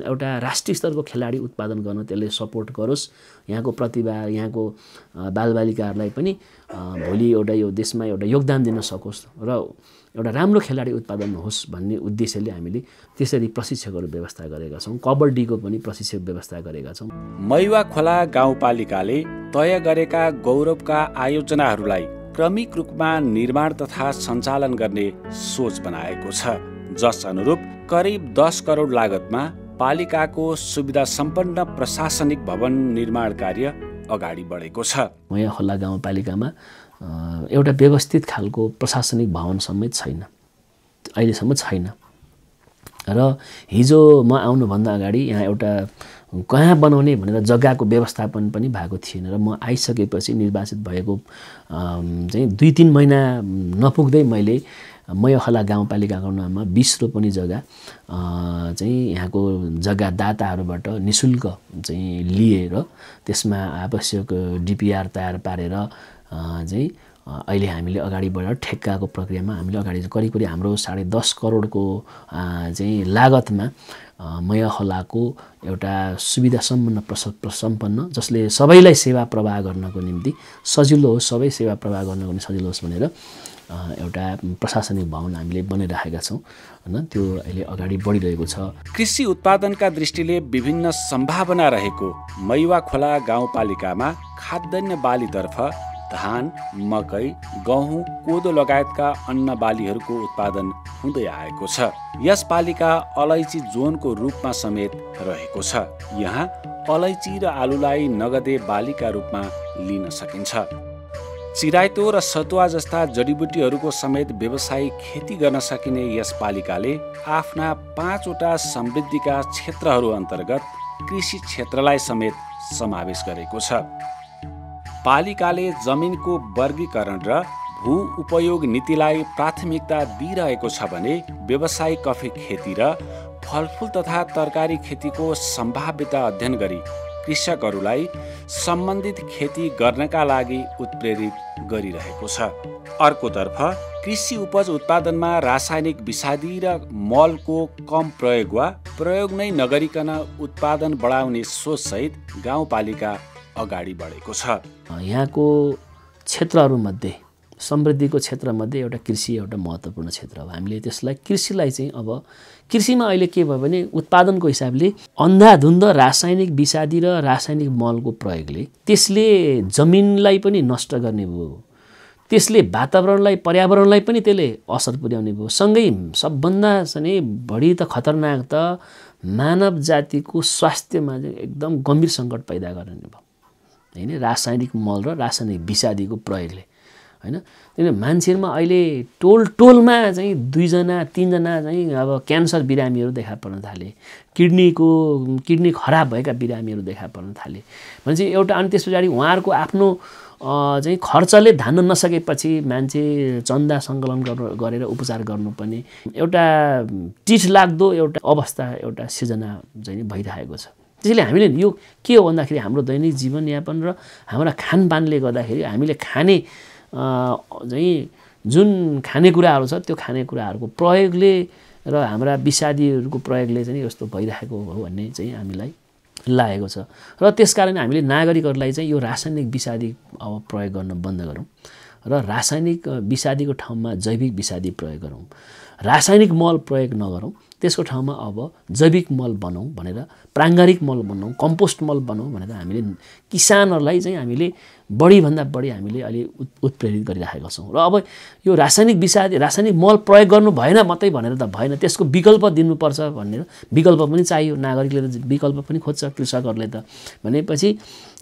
S2: एउटा राष्ट्रिय स्तरको खेलाडी उत्पादन गर्न त्यसले सपोर्ट गरोस्, यहाँको प्रतिभा, यहाँको बालबालिकाहरूलाई पनि भोलि एउटा यो देशमा एउटा योगदान दिन सकोस् र एउटा राम्रो खेलाडी उत्पादन होस् भन्ने उद्देश्यले हामीले त्यसरी प्रशिक्षकहरू व्यवस्था गरेका छौँ। कबड्डीको पनि प्रशिक्षक व्यवस्था गरेका छौँ।
S1: मैवा खोला गाउँपालिकाले तय गरेका गौरवका आयोजनाहरूलाई क्रमिक रूपमा निर्माण तथा सञ्चालन गर्ने सोच बनाएको छ, जस अनुरूप करिब 10 करोड लागतमा पालिकाको सुविधा सम्पन्न प्रशासनिक भवन निर्माण कार्य अगाडि बढेको छ।
S2: मैवाखोला गाउँपालिकामा एउटा व्यवस्थित खालको प्रशासनिक भवन समेत छैन, अहिलेसम्म छैन। र हिजो म आउनुभन्दा अगाडि यहाँ एउटा कहाँ बनाउने भनेर जग्गाको व्यवस्थापन पनि भएको थिएन र म आइसकेपछि निर्वाचित भएको चाहिँ 2-3 महिना नपुग्दै मैले मैवाखोला गाउँपालिकाको नाममा 20 रोपनी जग्गा चाहिँ यहाँको जग्गादाताहरूबाट निःशुल्क चाहिँ लिएर त्यसमा आवश्यक डिपिआर तयार पारेर चाहिँ अहिले हामीले अगाडि बढेर ठेक्काको प्रक्रियामा हामीले अगाडि करिब हाम्रो 10.5 करोडको चाहिँ लागतमा मैया खोलाको एउटा सुविधा सम्पन्न जसले सबैलाई सेवा प्रवाह गर्नको निम्ति सजिलो होस्, सबै सेवा प्रवाह गर्नको निम्ति सजिलो होस् भनेर एउटा प्रशासनिक भवन हामीले बनाइराखेका छौँ हैन। त्यो अहिले अगाडि बढिरहेको छ।
S1: कृषि उत्पादनका दृष्टिले विभिन्न सम्भावना रहेको मैवा खोला गाउँपालिकामा खाद्यान्न बालीतर्फ धान, मकै, गहुँ, कोदो लगायतका अन्न बालीहरूको उत्पादन हुँदै आएको छ। यस पालिका अलैँची जोनको रूपमा समेत रहेको छ। यहाँ अलैँची र आलुलाई नगदे बालीका रूपमा लिन सकिन्छ। चिराइतो र सतुवा जस्ता जडीबुटीहरूको समेत व्यावसायिक खेती गर्न सकिने यस पालिकाले आफ्ना 5वटा समृद्धिका क्षेत्रहरू अन्तर्गत कृषि क्षेत्रलाई समेत समावेश गरेको छ। पालिकाले जमिनको वर्गीकरण र भू उपयोग नीतिलाई प्राथमिकता दिइरहेको छ भने व्यावसायिक कफी खेती र फलफुल तथा तरकारी खेतीको सम्भाव्यता अध्ययन गरी कृषकहरूलाई सम्बन्धित खेती गर्नका लागि उत्प्रेरित गरिरहेको छ। अर्कोतर्फ कृषि उपज उत्पादनमा रासायनिक विषादी र मलको कम प्रयोग वा प्रयोग नै नगरिकन उत्पादन बढाउने सोचसहित गाउँपालिका अगाडि बढेको छ।
S2: यहाँको क्षेत्रहरूमध्ये समृद्धिको क्षेत्रमध्ये एउटा कृषि एउटा महत्त्वपूर्ण क्षेत्र हो। हामीले त्यसलाई कृषिलाई चाहिँ अब कृषिमा अहिले के भयो भने उत्पादनको हिसाबले अन्धाधुन्द रासायनिक विषादी र रासायनिक मलको प्रयोगले त्यसले जमिनलाई पनि नष्ट गर्ने भयो, त्यसले वातावरणलाई पर्यावरणलाई पनि त्यसले असर पुर्याउने भयो। सँगै सबभन्दा चाहिँ बढी त खतरनाक त मानव जातिको स्वास्थ्यमा चाहिँ एकदम गम्भीर सङ्कट पैदा गर्ने भयो हैन, रासायनिक मल र रासायनिक विषादीको प्रयोगले हैन। किनभने मान्छेमा अहिले टोलमा चाहिँ 2 जना 3 जना चाहिँ अब क्यान्सर बिरामीहरू देखा पर्न थाले, किडनी खराब भएका बिरामीहरू देखा पर्न थाले भनेपछि एउटा। अनि त्यस पछाडि उहाँहरूको आफ्नो चाहिँ खर्चले धान्न नसकेपछि मान्छे चन्दा सङ्कलन गरेर उपचार गर्नुपर्ने एउटा टिठलाग्दो एउटा अवस्था एउटा सिर्जना चाहिँ भइरहेको छ। त्यसैले हामीले यो के हो भन्दाखेरि हाम्रो दैनिक जीवनयापन र हाम्रा खानपानले गर्दाखेरि हामीले खाने चाहिँ जुन खानेकुराहरू छ त्यो खानेकुराहरूको प्रयोगले र हाम्रा विषादीहरूको प्रयोगले चाहिँ यस्तो भइरहेको हो भन्ने चाहिँ हामीलाई लागेको छ। र त्यसकारण हामीले नागरिकहरूलाई चाहिँ यो रासायनिक विषादी अब प्रयोग गर्न बन्द गरौँ र रासायनिक विषादीको ठाउँमा जैविक विषादी प्रयोग गरौँ, रासायनिक मल प्रयोग नगरौँ, त्यसको ठाउँमा अब जैविक मल बनाऊँ भनेर, प्राङ्गारिक मल बनाऊँ, कम्पोस्ट मल बनाऊँ भनेर हामीले किसानहरूलाई चाहिँ हामीले बढीभन्दा बढी हामीले अलि उत्प्रेरित गरिराखेका छौँ। र अब यो रासायनिक मल प्रयोग गर्नु भएन मात्रै भनेर त भएन, त्यसको विकल्प दिनुपर्छ भनेर विकल्प पनि चाहियो। नागरिकले त विकल्प पनि खोज्छ, कृषकहरूले त भनेपछि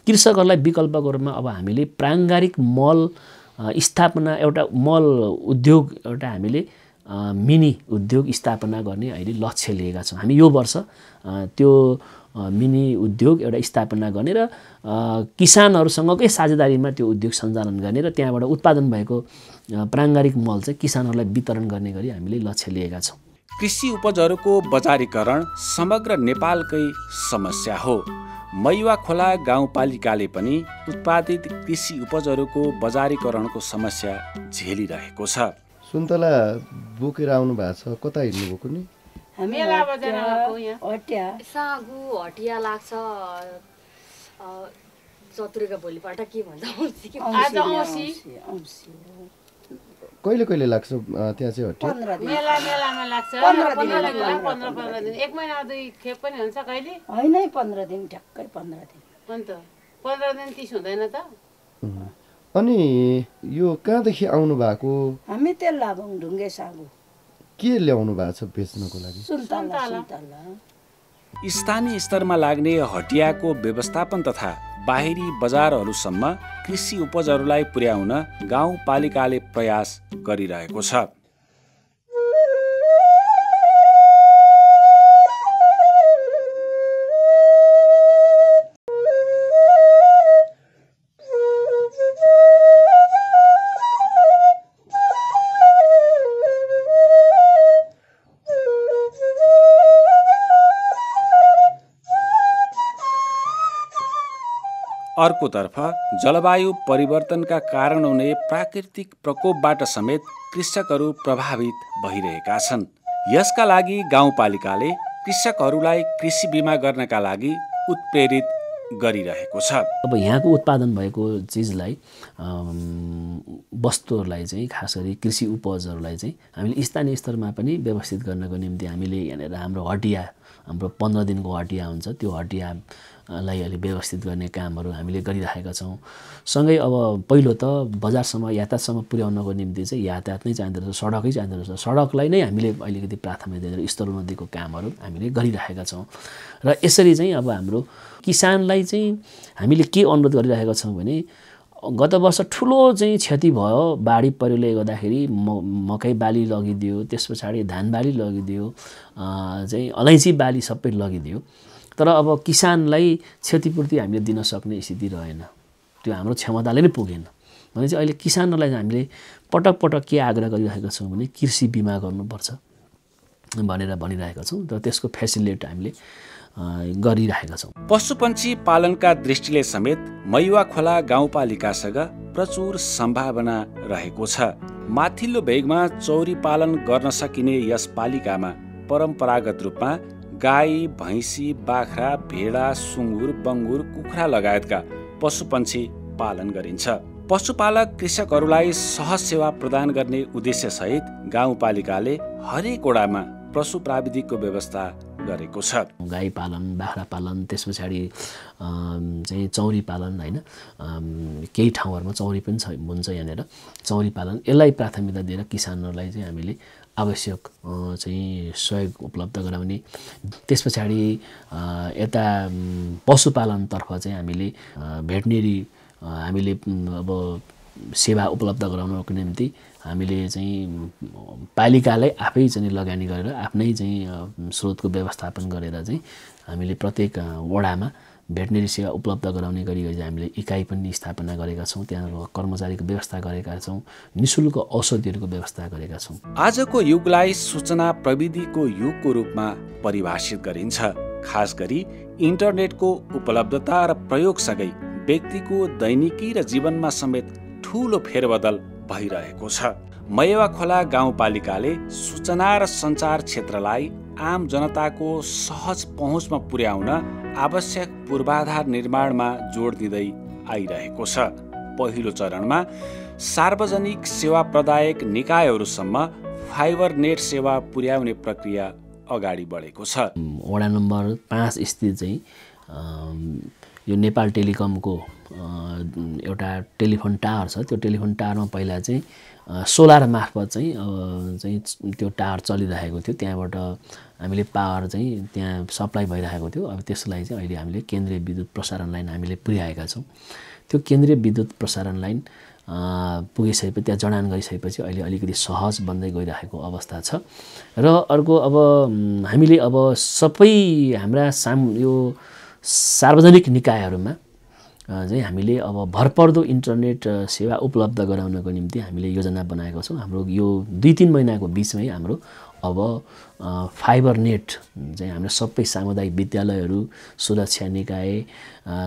S2: कृषकहरूलाई विकल्पको रूपमा अब हामीले प्राङ्गारिक मल स्थापना एउटा मल उद्योग एउटा हामीले मिनी उद्योग स्थापना गर्ने अहिले लक्ष्य लिएका छौँ। हामी यो वर्ष त्यो मिनी उद्योग एउटा स्थापना गर्ने र किसानहरूसँगकै साझेदारीमा त्यो उद्योग सञ्चालन गर्ने र त्यहाँबाट उत्पादन भएको प्राङ्गारिक मल चाहिँ किसानहरूलाई वितरण गर्ने गरी हामीले लक्ष्य लिएका छौँ।
S1: कृषि उपजहरूको बजारीकरण समग्र नेपालकै समस्या हो। मैवा खोला गाउँपालिकाले पनि उत्पादित कृषि उपजहरूको बजारीकरणको समस्या झेलिरहेको छ।
S3: सुन्तला बोकेर आउनु भएको छ, कता हिँड्नु भएको नि?
S4: मेला बजार गएको यहाँ
S5: हटिया
S4: सागु हटिया लाग्छ। चतुरेको भोलिपल्ट के भन्छ आज औँसी
S3: कहिले लाग्छ त्यहाँ चाहिँ हटिया?
S4: मेलामा लाग्छ 15 दिन 1 महिना 2 खेप पनि हुन्छ कहिले
S5: होइन 15 दिन ठ्याक्कै 15 दिन
S4: अन्त 15 दिन 30 हुँदैन त।
S3: अनि यो कहाँदेखि आउनु भएको?
S5: हामी तेल्लाबङ ढुङ्गे सागु
S3: के ल्याउनु भएको छ बेच्नको लागि?
S5: सुन्तला
S1: स्थानीय स्तरमा लाग्ने हटियाको व्यवस्थापन तथा बाहिरी बजारहरूसम्म कृषि उपजहरूलाई पुर्याउन गाउँपालिकाले प्रयास गरिरहेको छ। अर्कोतर्फ जलवायु परिवर्तनका कारण हुने प्राकृतिक प्रकोपबाट समेत कृषकहरू प्रभावित भइरहेका छन्। यसका लागि गाउँपालिकाले कृषकहरूलाई कृषि बिमा गर्नका लागि उत्प्रेरित गरिरहेको छ।
S2: अब यहाँको उत्पादन भएको चिजलाई वस्तुहरूलाई चाहिँ खास गरी कृषि उपजहरूलाई चाहिँ हामीले स्थानीय स्तरमा पनि व्यवस्थित गर्नको निम्ति हामीले यहाँनिर हाम्रो हटिया, हाम्रो 15 दिनको हटिया हुन्छ, त्यो हटियालाई अलि व्यवस्थित गर्ने कामहरू हामीले गरिरहेका छौँ। सँगै अब पहिलो त बजारसम्म यातायातसम्म पुर्याउनको निम्ति चाहिँ यातायात नै चाहिँदो रहेछ, सडकै चाहिँदो रहेछ। सडकलाई नै हामीले अलिकति प्राथमिकता दिएर स्तरोन्नतिको कामहरू हामीले गरिरहेका छौँ। र यसरी चाहिँ अब हाम्रो किसानलाई चाहिँ हामीले के अनुरोध गरिरहेका छौँ भने गत वर्ष ठुलो चाहिँ क्षति भयो बाढी पहिरोले गर्दाखेरि, मकै बाली लगिदियो, त्यस पछाडि धान बाली लगिदियो, चाहिँ अलैँची बाली सबै लगिदियो। तर अब किसानलाई क्षतिपूर्ति हामीले दिन सक्ने स्थिति रहेन, त्यो हाम्रो क्षमताले नै पुगेन भने चाहिँ अहिले किसानहरूलाई हामीले पटक पटक के आग्रह गरिरहेका छौँ भने कृषि बिमा गर्नुपर्छ भनेर भनिरहेका छौँ र त्यसको फेसिलिटी हामीले गरिरहेका छौँ।
S1: पशुपन्छी पालनका दृष्टिले समेत मैवा खोला गाउँपालिकासँग प्रचुर सम्भावना रहेको छ। माथिल्लो भेगमा चौरी पालन गर्न सकिने यस पालिकामा परम्परागत रूपमा गाई, भैँसी, बाख्रा, भेडा, सुँगुर, बङ्गुर, कुखुरा लगायतका पशुपन्छी पालन गरिन्छ। पशुपालक कृषकहरूलाई सहज सेवा प्रदान गर्ने उद्देश्यसहित गाउँपालिकाले हरेक वडामा पशु प्राविधिकको व्यवस्था गरेको छ।
S2: गाई पालन, बाख्रा पालन, त्यस पछाडि चाहिँ चौरी पालन, होइन, केही ठाउँहरूमा चौरी पनि हुन्छ यहाँनिर, चौरी पालन, यसलाई प्राथमिकता दिएर किसानहरूलाई चाहिँ हामीले आवश्यक चाहिँ सहयोग उपलब्ध गराउने। त्यस पछाडि यता पशुपालनतर्फ चाहिँ हामीले भेटनेरी हामीले अब सेवा उपलब्ध गराउनको निम्ति हामीले चाहिँ पालिकालाई आफै चाहिँ लगानी गरेर आफ्नै चाहिँ स्रोतको व्यवस्थापन गरेर चाहिँ हामीले प्रत्येक वडामा भेटनेरी सेवा उपलब्ध गराउने गरी हामीले इकाइ पनि स्थापना गरेका छौँ। त्यहाँ कर्मचारीको व्यवस्था गरेका छौँ, निःशुल्क औषधिहरूको व्यवस्था गरेका छौँ।
S1: आजको युगलाई सूचना प्रविधिको युगको रूपमा परिभाषित गरिन्छ। खास गरी इन्टरनेटको उपलब्धता र प्रयोगसँगै व्यक्तिको दैनिकी र जीवनमा समेत ठूलो फेरबदल भइरहेको छ। मैवा खोला गाउँपालिकाले सूचना र सञ्चार क्षेत्रलाई आम जनताको सहज पहुँचमा पुर्याउन आवश्यक पूर्वाधार निर्माणमा जोड दिँदै आइरहेको छ। पहिलो चरणमा सार्वजनिक सेवा प्रदायक निकायहरूसम्म फाइबर नेट सेवा पुर्याउने प्रक्रिया अगाडि बढेको छ।
S2: वडा नम्बर 5 स्थित चाहिँ यो नेपाल टेलिकमको एउटा टेलिफोन टावर छ। त्यो टेलिफोन टावरमा पहिला चाहिँ सोलर मार्फत चाहिँ त्यो टावर चलिरहेको थियो, त्यहाँबाट हामीले पावर चाहिँ त्यहाँ सप्लाई भइरहेको थियो। अब त्यसलाई चाहिँ अहिले हामीले केन्द्रीय विद्युत प्रसारण लाइन हामीले पुर्याएका छौँ। त्यो केन्द्रीय विद्युत प्रसारण लाइन पुगिसकेपछि, त्यहाँ जडान गरिसकेपछि अहिले अलिकति सहज बन्दै गइरहेको अवस्था छ। र अर्को अब हामीले अब सबै हाम्रा यो सार्वजनिक निकायहरूमा चाहिँ हामीले अब भरपर्दो इन्टरनेट सेवा उपलब्ध गराउनको निम्ति हामीले योजना बनाएका छौँ। हाम्रो यो 2-3 महिनाको बिचमै हाम्रो अब फाइबर नेट चाहिँ हाम्रो सबै सामुदायिक विद्यालयहरू, सुरक्षा निकाय,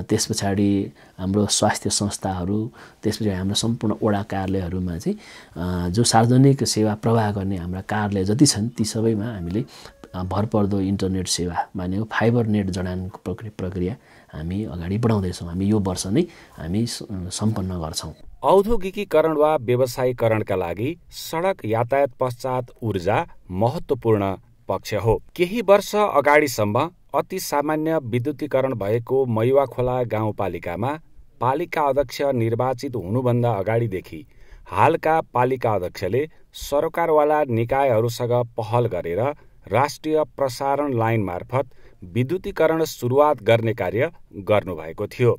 S2: त्यस पछाडि हाम्रो स्वास्थ्य संस्थाहरू, त्यस पछाडि हाम्रो सम्पूर्ण वडा कार्यालयहरूमा चाहिँ जो सार्वजनिक सेवा प्रवाह गर्ने हाम्रा कार्यालय जति छन् ती सबैमा हामीले भरपर्दो इन्टरनेट सेवा मानेको फाइबर नेट जडानको प्रक्रिया हामी अगाडि बढाउँदैछौँ। हामी यो वर्ष नै हामी सम्पन्न गर्छौँ।
S1: औद्योगिकीकरण वा व्यवसायीकरणका लागि सडक यातायात पश्चात ऊर्जा महत्त्वपूर्ण पक्ष हो। केही वर्ष अगाडिसम्म अति सामान्य विद्युतीकरण भएको मैवा खोला गाउँपालिकामा पालिका अध्यक्ष निर्वाचित हुनुभन्दा अगाडिदेखि हालका पालिका अध्यक्षले सरकारवाला निकायहरूसँग पहल गरेर राष्ट्रिय प्रसारण लाइन मार्फत विद्युतीकरण सुरुवात गर्ने कार्य गर्नुभएको थियो।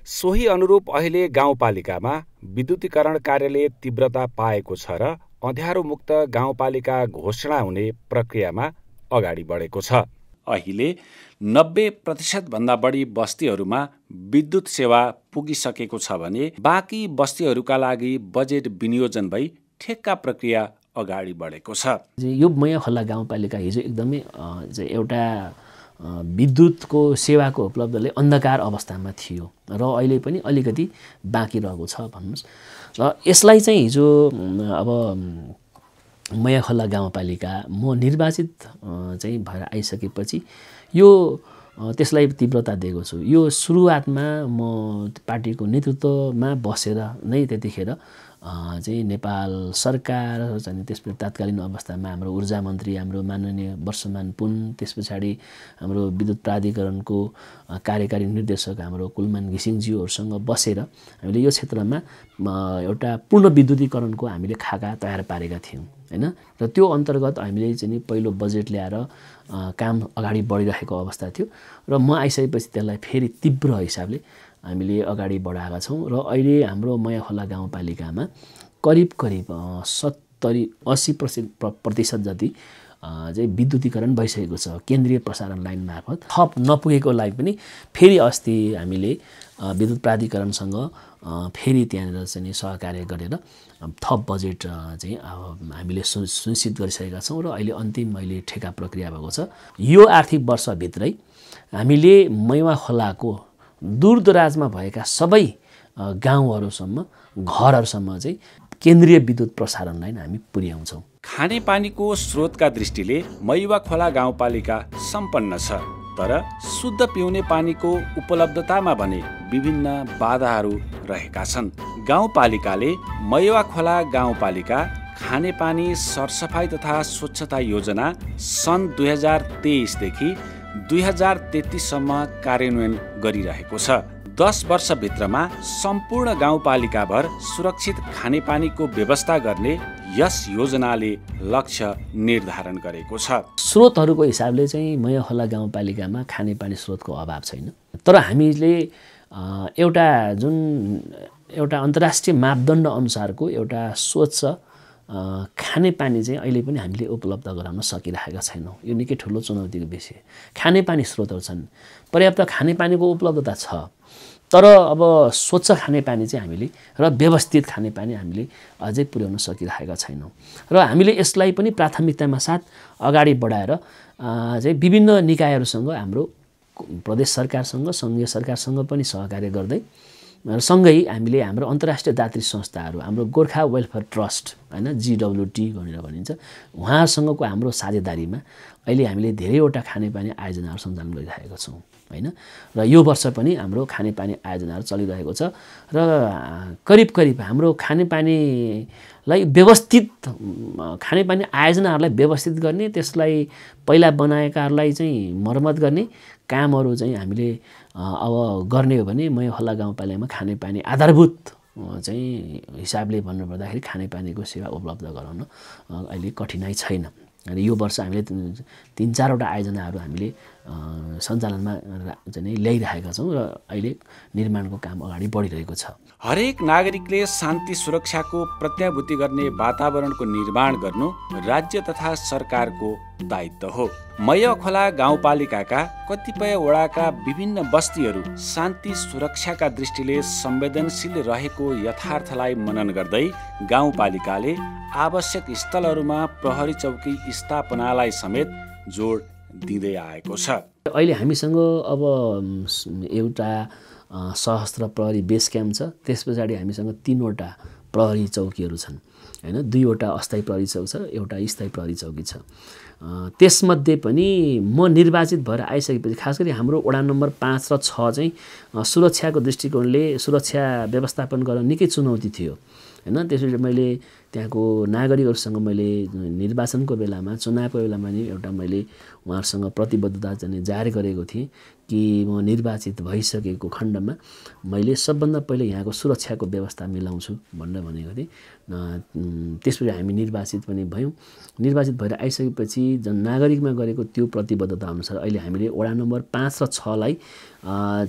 S1: सोही अनुरूप अहिले गाउँपालिकामा विद्युतीकरण कार्यले तीव्रता पाएको छ र अँध्यारोमुक्त गाउँपालिका घोषणा हुने प्रक्रियामा अगाडि बढेको छ। अहिले 90% भन्दा बढी बस्तीहरूमा विद्युत सेवा पुगिसकेको छ भने बाँकी बस्तीहरूका लागि बजेट विनियोजन भई ठेक्का प्रक्रिया अगाडि बढेको छ।
S2: यो मैया खोला गाउँपालिका हिजो एकदमै एउटा विद्युतको सेवाको उपलब्धले अन्धकार अवस्थामा थियो र अहिले पनि अलिकति बाँकी रहेको छ भन्नुहोस्। र यसलाई चाहिँ हिजो अब मैयाखोला गाउँपालिका म निर्वाचित चाहिँ भएर आइसकेपछि यो त्यसलाई तीव्रता दिएको छु। यो सुरुवातमा म पार्टीको नेतृत्वमा बसेर नै त्यतिखेर चाहिँ नेपाल सरकार चाहिँ त्यसपछि तात्कालीन अवस्थामा हाम्रो ऊर्जा मन्त्री हाम्रो माननीय वर्षमान पुन, त्यस पछाडि हाम्रो विद्युत प्राधिकरणको कार्यकारी निर्देशक हाम्रो कुलमान घिसिङज्यूहरूसँग बसेर हामीले यो क्षेत्रमा एउटा पूर्ण विद्युतीकरणको हामीले खाका तयार पारेका थियौँ हैन। र त्यो अन्तर्गत हामीले चाहिँ पहिलो बजेट ल्याएर काम अगाडि बढिरहेको अवस्था थियो र म आइसकेपछि त्यसलाई फेरि तीव्र हिसाबले हामीले अगाडि बढाएका छौँ र अहिले हाम्रो मैयाखोला गाउँपालिकामा करिब 70-80% जति चाहिँ विद्युतीकरण भइसकेको छ केन्द्रीय प्रसारण लाइन मार्फत। थप नपुगेकोलाई पनि फेरि अस्ति हामीले विद्युत प्राधिकरणसँग फेरि त्यहाँनिर चाहिँ सहकार्य गरेर थप बजेट चाहिँ हामीले सुनिश्चित गरिसकेका छौँ र अहिले अन्तिम अहिले ठेका प्रक्रिया भएको छ। यो आर्थिक वर्षभित्रै हामीले मैयाखोलाको दूरदराजमा भएका सबै गाउँहरूसम्म घरहरूसम्म चाहिँ केन्द्रीय विद्युत प्रसारण लाइन हामी पुर्याउँछौँ।
S1: खानेपानीको स्रोतका दृष्टिले मैयाखोला गाउँपालिका सम्पन्न छ, तर शुद्ध पिउने पानीको उपलब्धतामा भने विभिन्न बाधाहरू रहेका छन्। गाउँपालिकाले मैयाखोला गाउँपालिका खानेपानी सरसफाई तथा स्वच्छता योजना सन् 2023 देखि 2033 सम्म कार्यान्वयन गरिरहेको छ। 10 वर्षभित्रमा सम्पूर्ण गाउँपालिकाभर सुरक्षित खानेपानीको व्यवस्था गर्ने यस योजनाले लक्ष्य निर्धारण गरेको छ।
S2: स्रोतहरूको हिसाबले चाहिँ मैयाखोला गाउँपालिकामा खानेपानी स्रोतको अभाव छैन, तर हामीले एउटा अन्तर्राष्ट्रिय मापदण्ड अनुसारको एउटा स्वच्छ खानेपानी चाहिँ अहिले पनि हामीले उपलब्ध गराउन सकिरहेका छैनौँ। यो निकै ठुलो चुनौतीको विषय। खानेपानी स्रोतहरू छन्, पर्याप्त खानेपानीको उपलब्धता छ, तर अब स्वच्छ खानेपानी चाहिँ हामीले र व्यवस्थित खानेपानी हामीले अझै पुर्याउन सकिरहेका छैनौँ र हामीले यसलाई पनि प्राथमिकतामा साथ अगाडि बढाएर चाहिँ विभिन्न निकायहरूसँग हाम्रो प्रदेश सरकारसँग सङ्घीय सरकारसँग पनि सहकार्य गर्दै र सँगै हामीले हाम्रो अन्तर्राष्ट्रिय दात्री संस्थाहरू हाम्रो गोर्खा वेलफेयर ट्रस्ट हैन GWT भनेर भनिन्छ उहाँसँगको हाम्रो साझेदारीमा अहिले हामीले धेरैवटा खानेपानी आयोजनाहरू सञ्चालन गरिरहेका छौँ हैन। र यो वर्ष पनि हाम्रो खानेपानी आयोजनाहरू चलिरहेको छ र करिब हाम्रो खानेपानीलाई व्यवस्थित खानेपानी आयोजनाहरूलाई व्यवस्थित गर्ने, त्यसलाई पहिला बनाएकाहरूलाई चाहिँ मर्मत गर्ने कामहरू चाहिँ हामीले अब गर्ने हो भने मैयाखोला गाउँपालिकामा खानेपानी आधारभूत चाहिँ हिसाबले भन्नुपर्दाखेरि खानेपानीको सेवा उपलब्ध गराउन अहिले कठिनाइ छैन। अनि यो वर्ष हामीले 3-4वटा आयोजनाहरू हामीले सञ्चालनमा चाहिँ ल्याइरहेका छौँ र अहिले निर्माणको काम अगाडि बढिरहेको छ।
S1: हरेक नागरिकले शान्ति सुरक्षाको प्रत्याभूति गर्ने वातावरणको निर्माण गर्नु राज्य तथा सरकारको दायित्व हो। मैयाखोला गाउँपालिकाका कतिपय वडाका विभिन्न बस्तीहरू शान्ति सुरक्षाका दृष्टिले संवेदनशील रहेको यथार्थलाई मनन गर्दै गाउँपालिकाले आवश्यक स्थलहरूमा प्रहरी चौकी स्थापनालाई समेत जोड दिँदै आएको छ।
S2: अहिले हामीसँग अब एउटा सशस्त्र प्रहरी बेस क्याम्प छ, त्यस पछाडि हामीसँग 3वटा प्रहरी चौकीहरू छन् हैन, 2वटा अस्थायी प्रहरी चौकी छ, एउटा स्थायी प्रहरी चौकी छ। त्यसमध्ये पनि म निर्वाचित भएर आइसकेपछि खास गरी हाम्रो वडा नम्बर 5 र 6 चाहिँ सुरक्षाको दृष्टिकोणले सुरक्षा व्यवस्थापन गर्न निकै चुनौती थियो हैन। त्यसैले मैले त्यहाँको नागरिकहरूसँग मैले निर्वाचनको बेलामा चुनावको बेलामा नि एउटा मैले उहाँहरूसँग प्रतिबद्धता चाहिँ जाहेर गरेको थिएँ कि म निर्वाचित भइसकेको खण्डमा मैले सबभन्दा पहिले यहाँको सुरक्षाको व्यवस्था मिलाउँछु भनेर भनेको थिएँ। त्यसपछि हामी निर्वाचित पनि भयौँ। निर्वाचित भएर आइसकेपछि नागरिकमा गरेको त्यो प्रतिबद्धता अनुसार अहिले हामीले वडा नम्बर 5 र 6 लाई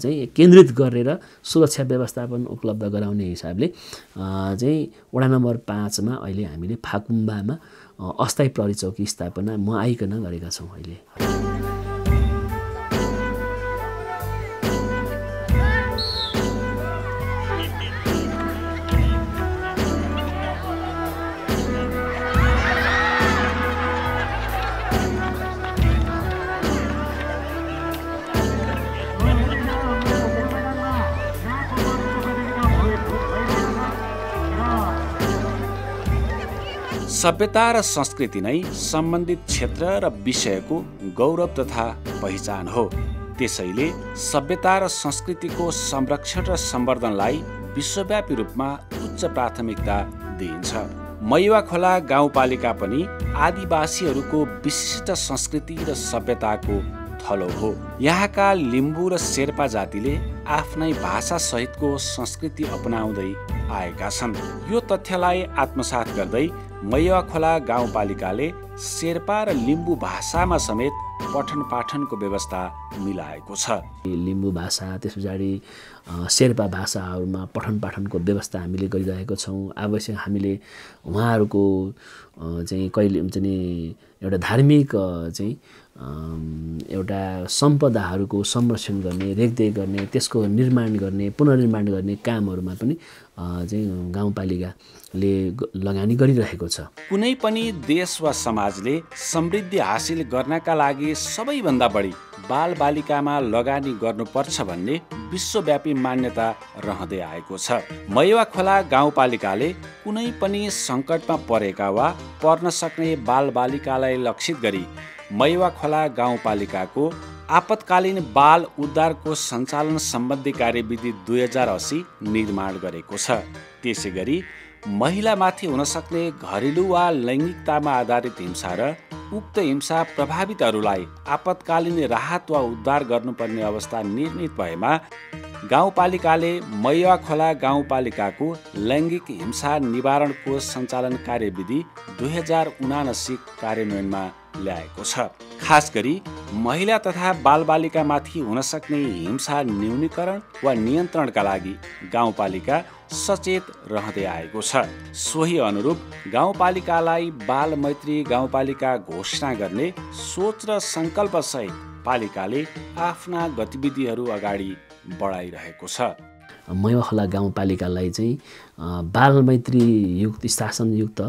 S2: चाहिँ केन्द्रित गरेर सुरक्षा व्यवस्थापन उपलब्ध गराउने हिसाबले चाहिँ वडा नम्बर 5 मा अहिले हामीले फाकुम्बामा अस्थायी प्रहरी चौकी स्थापना म आइकन गरेका छौँ। अहिले
S1: सभ्यता र संस्कृति नै सम्बन्धित क्षेत्र र विषयको गौरव तथा पहिचान हो। त्यसैले सभ्यता र संस्कृतिको संरक्षण र सम्वर्धनलाई विश्वव्यापी रूपमा उच्च प्राथमिकता दिइन्छ। मैवा खोला गाउँपालिका पनि आदिवासीहरूको विशिष्ट संस्कृति र सभ्यताको थलो हो। यहाँका लिम्बू र शेर्पा जातिले आफ्नै भाषा सहितको संस्कृति अपनाउँदै आएका छन्। यो तथ्यलाई आत्मसात गर्दै मैवा खोला गाउँपालिकाले शेर्पा र लिम्बू भाषामा समेत पठन पाठनको व्यवस्था मिलाएको छ।
S2: लिम्बू भाषा त्यस पछाडि शेर्पा भाषाहरूमा पठन पाठनको व्यवस्था हामीले गरिरहेको छौँ। आवश्यक हामीले उहाँहरूको चाहिँ कहिले हुन्छ नि एउटा धार्मिक चाहिँ एउटा सम्पदाहरूको संरक्षण गर्ने, रेखदेख गर्ने, त्यसको निर्माण गर्ने, पुनर्निर्माण गर्ने कामहरूमा पनि चाहिँ गाउँपालिकाले लगानी गरिरहेको छ।
S1: कुनै पनि देश वा समाजले समृद्धि हासिल गर्नका लागि सबैभन्दा बढी बालबालिकामा लगानी गर्नुपर्छ भन्ने विश्वव्यापी मान्यता रहँदै आएको छ। मैवा खोला गाउँपालिकाले कुनै पनि सङ्कटमा परेका वा पर्न सक्ने बालबालिकालाई लक्षित गरी मैवा खोला गाउँपालिकाको आपतकालीन बाल उद्धार कोष सञ्चालन सम्बन्धी कार्यविधि 2080 निर्माण गरेको छ। त्यसै गरी महिलामाथि हुन सक्ने घरेलु वा लैङ्गिकतामा आधारित हिंसा र उक्त हिंसा प्रभावितहरूलाई आपतकालीन राहत वा उद्धार गर्नुपर्ने अवस्था निर्मित भएमा गाउँपालिकाले मैवा खोला गाउँपालिकाको लैङ्गिक हिंसा निवारण कोष सञ्चालन कार्यविधि 2079 कार्यान्वयनमा ल्याएको छ। खास गरी महिला तथा बालबालिकामाथि हुन सक्ने हिंसा न्यूनीकरण वा नियन्त्रणका लागि गाउँपालिका सचेत रहँदै आएको छ। सोही अनुरूप गाउँपालिकालाई बाल मैत्री गाउँपालिका घोषणा गर्ने सोच र सङ्कल्पसहित पालिकाले आफ्ना गतिविधिहरू अगाडि बढाइरहेको छ।
S2: मैवा खोला गाउँपालिकालाई चाहिँ बालमैत्री युक्त शासनयुक्त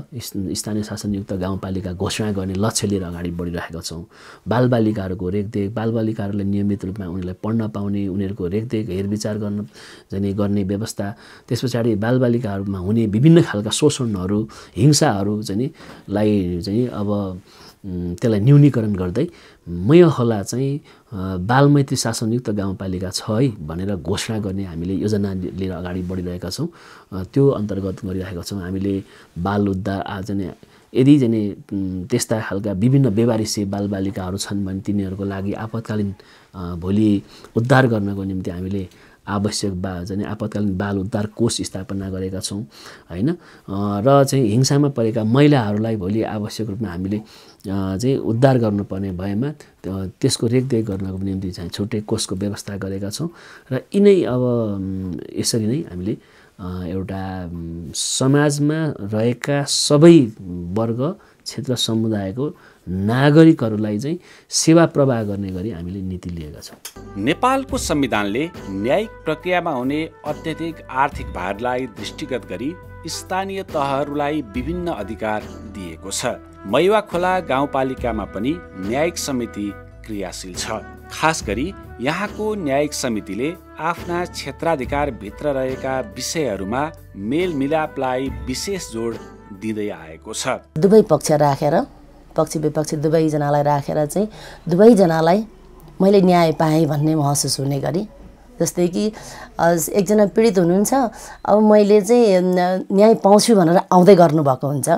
S2: स्थानीय शासनयुक्त गाउँपालिका घोषणा गर्ने लक्ष्य लिएर अगाडि बढिरहेका छौँ। बालबालिकाहरूको रेखदेख, बालबालिकाहरूलाई नियमित रूपमा उनीहरूलाई पढ्न पाउने, उनीहरूको रेखदेख हेरविचार गर्ने व्यवस्था, त्यस पछाडि बालबालिकाहरूमा हुने विभिन्न खालका शोषणहरू, हिंसाहरू चाहिँ अब त्यसलाई न्यूनीकरण गर्दै मैवा खोला चाहिँ बालमैत्री शासनयुक्त गाउँपालिका छ है भनेर घोषणा गर्ने हामीले योजना लिएर अगाडि बढिरहेका छौँ। त्यो अन्तर्गत गरिरहेका छौँ। हामीले बाल उद्धार यदि त्यस्ता खालका विभिन्न बेवारिसे बालबालिकाहरू छन् भने तिनीहरूको लागि आपतकालीन भोलि उद्धार गर्नको निम्ति हामीले आवश्यक आपतकालीन बाल उद्धार कोष स्थापना गरेका छौँ हैन। र चाहिँ हिंसामा परेका महिलाहरूलाई भोलि आवश्यक रूपमा हामीले चाहिँ उद्धार गर्नुपर्ने भएमा त्यसको रेखदेख गर्नको निम्ति चाहिँ छुट्टै कोषको व्यवस्था गरेका छौँ। र यिनै अब यसरी नै हामीले एउटा समाजमा रहेका सबै वर्ग, क्षेत्र, समुदायको नागरिकहरूलाई चाहिँ सेवा प्रवाह गर्ने गरी हामीले नीति लिएका छौँ।
S1: नेपालको संविधानले न्यायिक प्रक्रियामा हुने अत्यधिक आर्थिक भारलाई दृष्टिगत गरी स्थानीय तहहरूलाई विभिन्न अधिकार दिएको छ। मैवा खोला गाउँपालिकामा पनि न्यायिक समिति क्रियाशील छ। खास गरी यहाँको न्यायिक समितिले आफ्ना क्षेत्राधिकार भित्र रहेका विषयहरूमा मेलमिलापलाई विशेष जोड दिँदै आएको छ।
S6: दुवै पक्ष राखेर, पक्ष विपक्ष दुवैजनालाई राखेर चाहिँ दुवैजनालाई मैले न्याय पाएँ भन्ने महसुस हुने गरी, जस्तै कि एकजना पीडित हुनुहुन्छ, अब मैले चाहिँ न्याय पाउँछु भनेर आउँदै गर्नुभएको हुन्छ,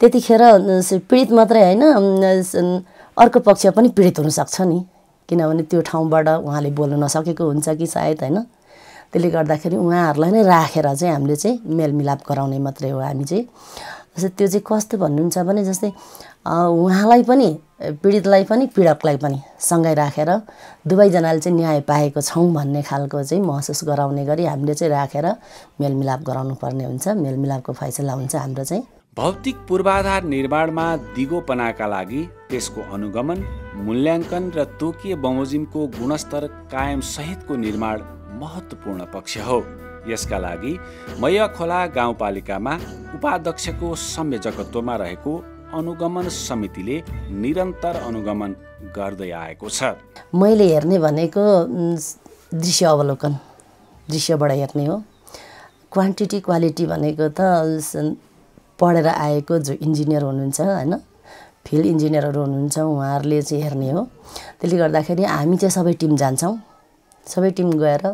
S6: त्यतिखेर पीडित मात्रै होइन अर्को पक्ष पनि पीडित हुनसक्छ नि, किनभने त्यो ठाउँबाट उहाँले बोल्न नसकेको हुन्छ कि सायद होइन। त्यसले गर्दाखेरि उहाँहरूलाई नै राखेर चाहिँ हामीले चाहिँ मेलमिलाप गराउने मात्रै हो। हामी चाहिँ जस्तै त्यो चाहिँ कस्तो भन्नुहुन्छ भने जस्तै उहाँलाई पनि पीडितलाई पनि पीडकलाई पनि सँगै राखेर दुवैजनाले चाहिँ न्याय पाएको छौँ भन्ने खालको चाहिँ महसुस गराउने गरी हामीले चाहिँ राखेर मेलमिलाप गराउनु पर्ने हुन्छ। मेलमिलापको फैसला हुन्छ हाम्रो चाहिँ।
S1: भौतिक पूर्वाधार निर्माणमा दिगोपनाका लागि त्यसको अनुगमन, मूल्याङ्कन र तोकीय बमोजिमको गुणस्तर कायम सहितको निर्माण महत्त्वपूर्ण पक्ष हो। यसका लागि मैवा खोला गाउँपालिकामा उपाध्यक्षको संयोजकत्वमा रहेको अनुगमन समितिले निरन्तर अनुगमन गर्दै आएको छ।
S6: मैले हेर्ने भनेको दृश्य अवलोकन, दृश्यबाट हेर्ने हो। क्वान्टिटी क्वालिटी भनेको त पढेर आएको जो इन्जिनियर हुनुहुन्छ हैन फिल्ड इन्जिनियरहरू हुनुहुन्छ उहाँहरूले चाहिँ हेर्ने हो। त्यसले गर्दाखेरि हामी चाहिँ सबै टिम जान्छौँ। सबै टिम गएर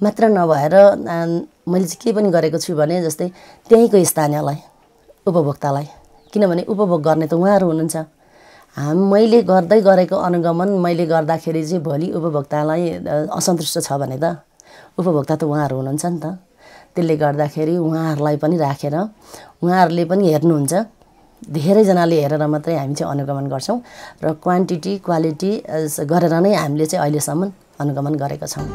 S6: मात्र नभएर मैले चाहिँ के पनि गरेको छु भने जस्तै त्यहीँको स्थानीयलाई उपभोक्तालाई, किनभने उपभोग गर्ने त उहाँहरू हुनुहुन्छ। मैले गर्दै गरेको अनुगमन मैले गर्दाखेरि चाहिँ भोलि उपभोक्तालाई असन्तुष्ट छ भने त उपभोक्ता त उहाँहरू हुनुहुन्छ नि त। त्यसले गर्दाखेरि उहाँहरूलाई पनि राखेर उहाँहरूले पनि हेर्नुहुन्छ। धेरैजनाले हेरेर मात्रै हामी चाहिँ अनुगमन गर्छौँ र क्वान्टिटी क्वालिटी गरेर नै हामीले चाहिँ अहिलेसम्म अनुगमन गरेका छौँ।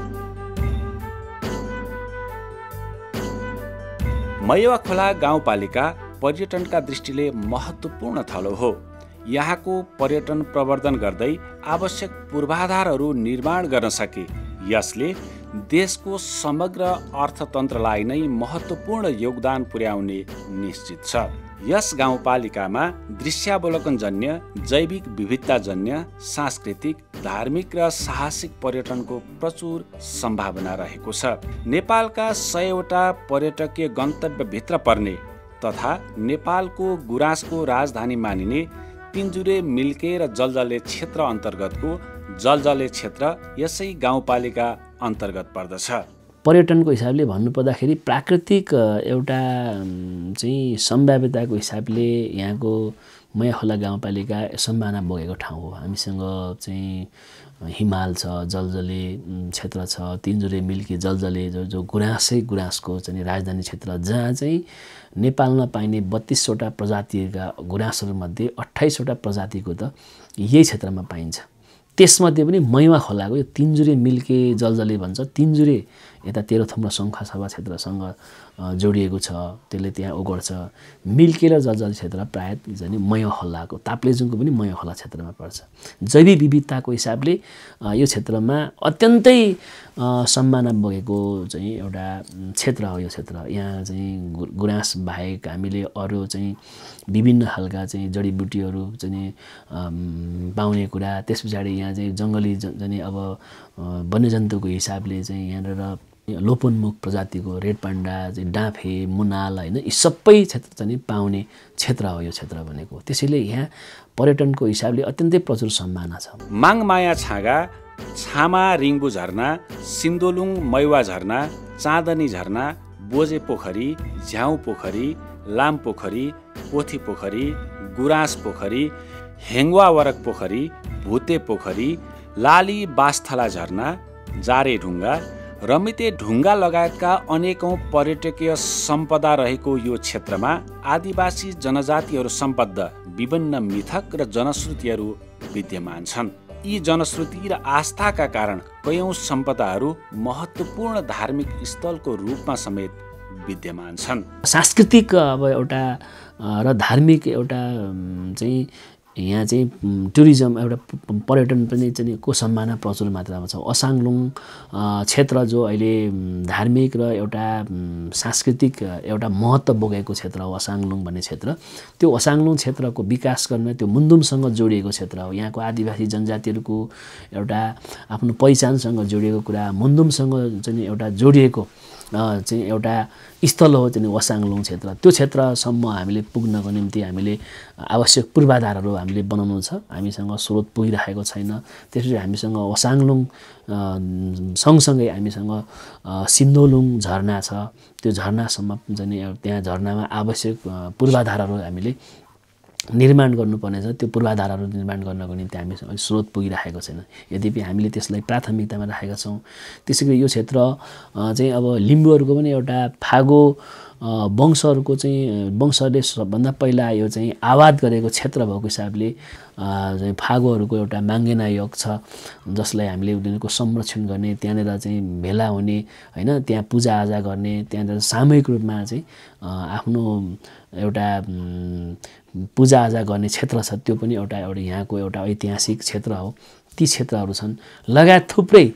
S1: मैवा खोला गाउँपालिका पर्यटनका दृष्टिले महत्त्वपूर्ण थलो हो। यहाँको पर्यटन प्रवर्धन गर्दै आवश्यक पूर्वाधारहरू निर्माण गर्न सके यसले देशको समग्र अर्थतन्त्रलाई नै महत्त्वपूर्ण योगदान पुर्याउने निश्चित छ। यस गाउँपालिकामा दृश्यावलोकनजन्य, जैविक विविधताजन्य, सांस्कृतिक, धार्मिक र साहसिक पर्यटनको प्रचुर सम्भावना रहेको छ। नेपालका 100वटा पर्यटकीय गन्तव्यभित्र पर्ने तथा नेपालको गुराँसको राजधानी मानिने तिनजुरे मिल्के र जलजले क्षेत्र अन्तर्गतको जलजले क्षेत्र यसै गाउँपालिका अन्तर्गत पर्दछ।
S2: पर्यटनको हिसाबले भन्नुपर्दाखेरि प्राकृतिक एउटा चाहिँ सम्भाव्यताको हिसाबले यहाँको मैया खोला गाउँपालिका सम्भावना बोकेको ठाउँ हो। हामीसँग चाहिँ हिमाल छ, जलजले क्षेत्र छ, तिनजुरे मिल्की जलजले जो गुराँसको चाहिँ राजधानी क्षेत्र, जहाँ चाहिँ नेपालमा पाइने 32वटा प्रजातिका गुराँसहरूमध्ये 28वटा प्रजातिको त यही क्षेत्रमा पाइन्छ। त्यसमध्ये पनि मैवा खोलाको यो तिनजुरे मिल्के जलजले भन्छ, तिनजुरे यता तेह्रथुम र शङ्खसभा क्षेत्रसँग जोडिएको छ, त्यसले त्यहाँ ओगट्छ। मिल्के र जलजले क्षेत्र प्रायः चाहिँ मैवा खोलाको, ताप्लेजुङको पनि मैवा खोला क्षेत्रमा पर्छ। जैविक विविधताको हिसाबले यो क्षेत्रमा अत्यन्तै सम्भावना बोकेको चाहिँ एउटा क्षेत्र हो। यो क्षेत्र यहाँ चाहिँ गुराँस बाहेक हामीले अरू चाहिँ विभिन्न खालका चाहिँ जडीबुटीहरू चाहिँ पाउने कुरा, त्यस पछाडि यहाँ चाहिँ जङ्गली चाहिँ अब वन्यजन्तुको हिसाबले चाहिँ यहाँनिर लोपोन्मुख प्रजातिको रेड पान्डा, चाहिँ डाँफे, मुनाल होइन, यी सबै क्षेत्र चाहिँ पाउने क्षेत्र हो यो क्षेत्र भनेको। त्यसैले यहाँ पर्यटनको हिसाबले अत्यन्तै प्रचुर सम्भावना छ।
S1: माङमाया छाँगा, छामा रिङ्बु झरना, सिन्धोलुङ मैवा झरना, चाँदनी झरना, बोजे पोखरी, झ्याउ पोखरी, लाम पोखरी, पोथी पोखरी, गुराँस पोखरी, हेङ्गवावरक पोखरी, भुते पोखरी, लाली बास्थला झरना, जारे ढुङ्गा, रमिते ढुङ्गा लगायतका अनेकौं पर्यटकीय सम्पदा रहेको यो क्षेत्रमा आदिवासी जनजातिहरू सम्बद्ध विभिन्न मिथक र जनश्रुतिहरू विद्यमान छन्। यी जनश्रुति र आस्थाका कारण कयौं सम्पदाहरू महत्त्वपूर्ण धार्मिक स्थलको रूपमा समेत विद्यमान छन्।
S2: सांस्कृतिक अब एउटा र धार्मिक एउटा चाहिँ यहाँ चाहिँ टुरिज्म एउटा पर्यटन पनि चाहिँ को सम्भावना प्रचुर मात्रामा छ। असाङलुङ क्षेत्र जो अहिले धार्मिक र एउटा सांस्कृतिक एउटा महत्त्व बोकेको क्षेत्र हो असाङलुङ भन्ने क्षेत्र, त्यो असाङलुङ क्षेत्रको विकास गर्न त्यो मुन्दुमसँग जोडिएको क्षेत्र हो। यहाँको आदिवासी जनजातिहरूको एउटा आफ्नो पहिचानसँग जोडिएको कुरा, मुन्दुमसँग चाहिँ एउटा जोडिएको चाहिँ एउटा स्थल हो चाहिँ असाङलुङ क्षेत्र। त्यो क्षेत्रसम्म हामीले पुग्नको निम्ति हामीले आवश्यक पूर्वाधारहरू हामीले बनाउनु छ। हामीसँग स्रोत पुगिरहेको छैन। त्यसरी हामीसँग असाङलुङ सँगसँगै हामीसँग सिन्धोलुङ झरना छ। त्यो झरनासम्म चाहिँ त्यहाँ झरनामा आवश्यक पूर्वाधारहरू हामीले निर्माण गर्नुपर्ने छ। त्यो पूर्वाधारहरू निर्माण गर्नको निम्ति हामीसँग स्रोत पुगिरहेको छैन। यद्यपि हामीले त्यसलाई प्राथमिकतामा राखेका छौँ। त्यसैगरी यो क्षेत्र चाहिँ अब लिम्बूहरूको पनि एउटा फागो वंशहरूको चाहिँ वंशले सबभन्दा पहिला यो चाहिँ आवाद गरेको क्षेत्र भएको हिसाबले चाहिँ फागोहरूको एउटा माङ्गेना योग छ, जसलाई हामीले उनीहरूको संरक्षण गर्ने, त्यहाँनिर चाहिँ भेला हुने होइन, त्यहाँ पूजाआजा गर्ने, त्यहाँनिर सामूहिक रूपमा चाहिँ आफ्नो एउटा पूजाआजा गर्ने क्षेत्र छ। त्यो पनि एउटा यहाँको एउटा ऐतिहासिक क्षेत्र हो। ती क्षेत्रहरू छन् लगायत थुप्रै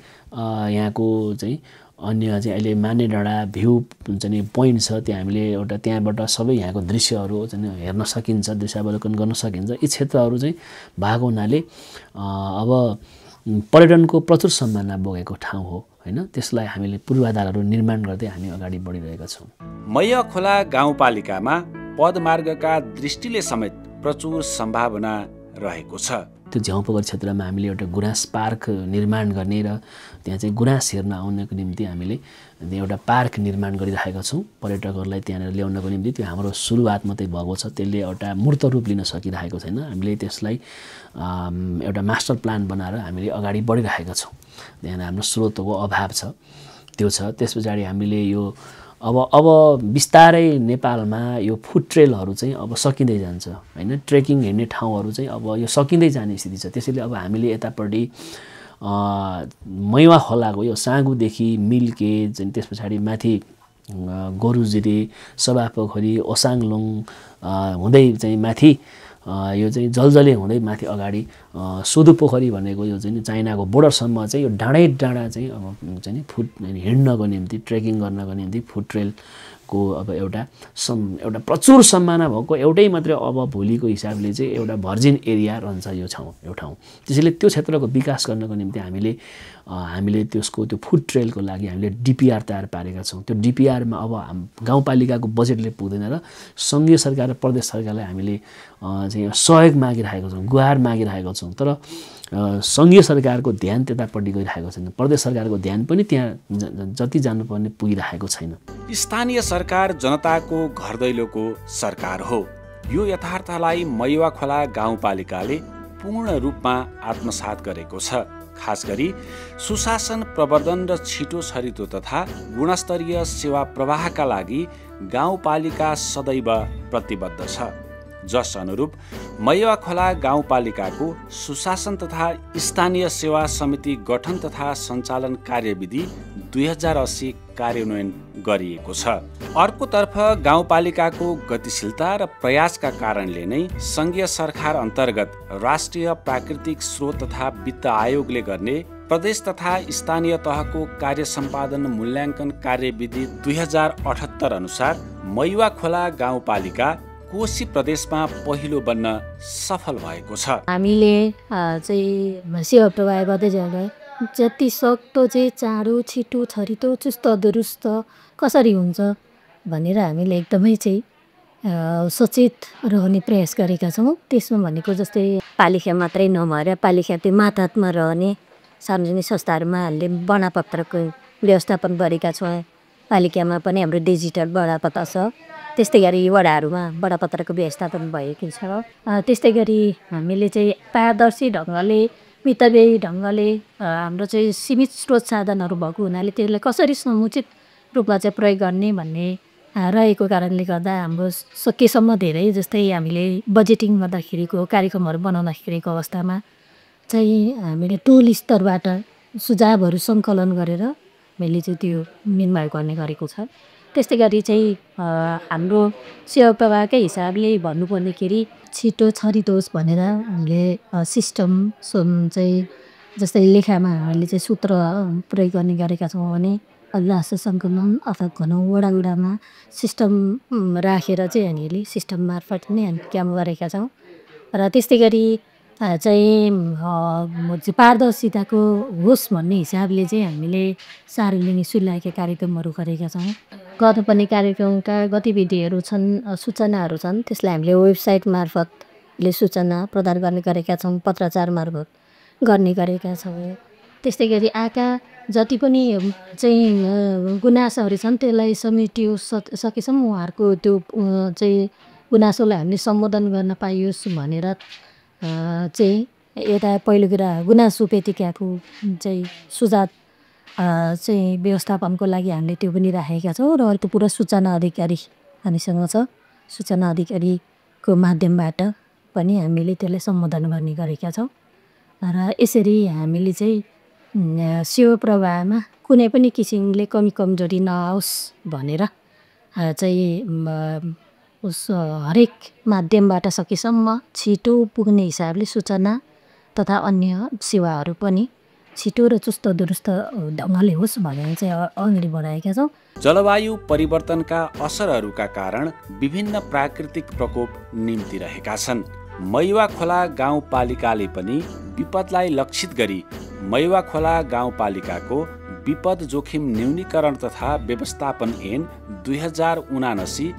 S2: यहाँको चाहिँ अन्य चाहिँ अहिले माने डाँडा भ्यू चाहिँ पोइन्ट छ। त्यहाँ हामीले एउटा त्यहाँबाट सबै यहाँको दृश्यहरू चाहिँ हेर्न सकिन्छ, दृश्यावलोकन गर्न सकिन्छ। यी क्षेत्रहरू चाहिँ भएको हुनाले अब पर्यटनको प्रचुर सम्भावना बोकेको ठाउँ हो होइन। त्यसलाई हामीले पूर्वाधारहरू निर्माण गर्दै हामी अगाडि बढिरहेका छौँ।
S1: मैया खोला गाउँपालिकामा पदमार्गका दृष्टिले समेत प्रचुर सम्भावना रहेको छ।
S2: त्यो झ्याउपोखरी क्षेत्रमा हामीले एउटा गुराँस पार्क निर्माण गर्ने र त्यहाँ चाहिँ गुराँस हेर्न आउनको निम्ति हामीले एउटा पार्क निर्माण गरिरहेका छौँ। पर्यटकहरूलाई त्यहाँनिर ल्याउनको निम्ति त्यो हाम्रो सुरुवात मात्रै भएको छ, त्यसले एउटा मूर्त रूप लिन सकिरहेको छैन। हामीले त्यसलाई एउटा मास्टर प्लान बनाएर हामीले अगाडि बढिरहेका छौँ। त्यहाँनिर हाम्रो स्रोतको अभाव छ, त्यो छ। त्यस पछाडि हामीले यो अब बिस्तारै नेपालमा यो फुड ट्रेलहरू चाहिँ अब सकिँदै जान्छ होइन। ट्रेकिङ हिँड्ने ठाउँहरू चाहिँ अब यो सकिँदै जाने स्थिति छ। त्यसैले अब हामीले यतापट्टि मैवा खोलाको यो साँगुदेखि मिल्के त्यस पछाडि माथि गोरुजिरे, सभापोखरी, ओसाङलुङ हुँदै चाहिँ माथि यो चाहिँ जलजले हुँदै माथि अगाडि सोधुपोखरी भनेको यो चाहिँ चाइनाको बोर्डरसम्म चाहिँ यो डाँडै डाँडा चाहिँ अब चाहिँ फुड हिँड्नको निम्ति, ट्रेकिङ गर्नको निम्ति फुड ट्रेलको अब एउटा प्रचुर सम्भावना भएको एउटै मात्रै अब भोलिको हिसाबले चाहिँ एउटा भर्जिन एरिया रहन्छ यो ठाउँ। त्यसैले त्यो क्षेत्रको विकास गर्नको निम्ति हामीले त्यो फुड ट्रेलको लागि हामीले डिपिआर तयार पारेका छौँ। त्यो डिपिआरमा अब गाउँपालिकाको बजेटले पुग्दैन र सङ्घीय सरकार र प्रदेश सरकारलाई हामीले चाहिँ सहयोग मागिरहेको छौँ, गुहार मागिरहेको छौँ। तर सङ्घीय सरकारको ध्यान त्यतापट्टि गइरहेको छैन, प्रदेश सरकारको ध्यान पनि त्यहाँ जति जानुपर्ने पुगिरहेको छैन।
S1: स्थानीय सरकार जनताको घर दैलोको सरकार हो। यो यथार्थलाई मैवा खोला गाउँपालिकाले पूर्ण रूपमा आत्मसात गरेको छ। खास गरी सुशासन प्रवर्धन र छिटो छरितो तथा गुणस्तरीय सेवा प्रवाहका लागि गाउँपालिका सदैव प्रतिबद्ध छ। जस अनुरूप मैवा खोला गाउँपालिकाको सुशासन तथा स्थानीय सेवा समिति गठन तथा सञ्चालन कार्यविधि 2080 कार्यान्वयन गरिएको छ। अर्कोतर्फ गाउँपालिकाको गतिशीलता र प्रयासका कारणले नै सङ्घीय सरकार अन्तर्गत राष्ट्रिय प्राकृतिक स्रोत तथा वित्त आयोगले गर्ने प्रदेश तथा स्थानीय तहको कार्य सम्पादन मूल्याङ्कन कार्यविधि 2078 अनुसार मैवा खोला गाउँपालिका कोशी प्रदेशमा पहिलो बन्न सफल भएको छ।
S7: हामीले चाहिँ सेवा प्रवाह गर्दै जाँदा जति सक्दो चाहिँ चाँडो, छिटो, छरितो, चुस्त दुरुस्त कसरी हुन्छ भनेर हामीले एकदमै चाहिँ सचेत रहने प्रयास गरेका छौँ। त्यसमा भनेको जस्तै पालिका मात्रै नभएर पालिका त्यो मातहतमा रहने सार्वजनिक संस्थाहरूमा हामीले बडापत्रको व्यवस्थापन गरेका छौँ। पालिकामा पनि हाम्रो डिजिटल बडापत्र छ, त्यस्तै गरी वडाहरूमा बडापत्रको व्यवस्थापन भएको छ। त्यस्तै गरी हामीले चाहिँ पारदर्शी ढङ्गले, मितव्ययी ढङ्गले हाम्रो चाहिँ सीमित स्रोत साधनहरू भएको हुनाले त्यसलाई कसरी समुचित रूपमा चाहिँ प्रयोग गर्ने भन्ने रहेको कारणले गर्दा हाम्रो सकेसम्म धेरै जस्तै हामीले बजेटिङ गर्दाखेरिको कार्यक्रमहरू बनाउँदाखेरिको अवस्थामा चाहिँ हामीले टोल स्तरबाट सुझावहरू सङ्कलन गरेर मैले चाहिँ त्यो निर्माण गर्ने गरेको छ। त्यस्तै गरी चाहिँ हाम्रो सेवा प्रवाहकै हिसाबले भन्नुपर्दाखेरि छिटो छरितो होस् भनेर हामीले सिस्टम चाहिँ जस्तै लेखामा हामीले चाहिँ सूत्र प्रयोग गर्ने गरेका छौँ भने राष्ट्र सङ्कलन अथवा भनौँ वडामा सिस्टम राखेर चाहिँ हामीले सिस्टम मार्फत नै हामी काम गरेका छौँ। र त्यस्तै गरी चाहिँ पारदर्शिताको होस् भन्ने हिसाबले चाहिँ हामीले सार्वजनिक सुन्लाइका कार्यक्रमहरू गरेका छौँ। गर्नुपर्ने कार्यक्रमका गतिविधिहरू छन्, सूचनाहरू छन्, त्यसलाई हामीले वेबसाइट मार्फतले सूचना प्रदान गर्ने गरेका छौँ, पत्रचार मार्फत गर्ने गरेका छौँ। त्यस्तै गरी आएका जति पनि चाहिँ गुनासोहरू छन् त्यसलाई समेटियो सकेसम्म उहाँहरूको त्यो चाहिँ गुनासोलाई हामीले सम्बोधन गर्न पाइयोस् भनेर चाहिँ यता पहिलो कुरा गुनासो पेटिकाको चाहिँ सुझाव चाहिँ व्यवस्थापनको लागि हामीले त्यो पनि राखेका छौँ। र अर्को पुरा सूचना अधिकारी हामीसँग छ, सूचना अधिकारीको माध्यमबाट पनि हामीले त्यसलाई सम्बोधन गर्ने गरेका छौँ। र यसरी हामीले चाहिँ सेवा प्रवाहमा कुनै पनि किसिमले कमी कमजोरी नआओस् भनेर चाहिँ हरेक माध्यमबाट सकेसम्म छिटो पुग्ने हिसाबले सूचना तथा अन्य सेवाहरू पनि छिटो र चुस्त दुरुस्त ढङ्गले होस् भनेर चाहिँ अगाडि बढाएका छौँ।
S1: जलवायु परिवर्तनका असरहरूका कारण विभिन्न प्राकृतिक प्रकोप निम्तिरहेका छन्। मैवा खोला गाउँपालिकाले पनि विपदलाई लक्षित गरी मैवा खोला गाउँपालिकाको विपद जोखिम न्यूनीकरण तथा व्यवस्थापन ऐन 2079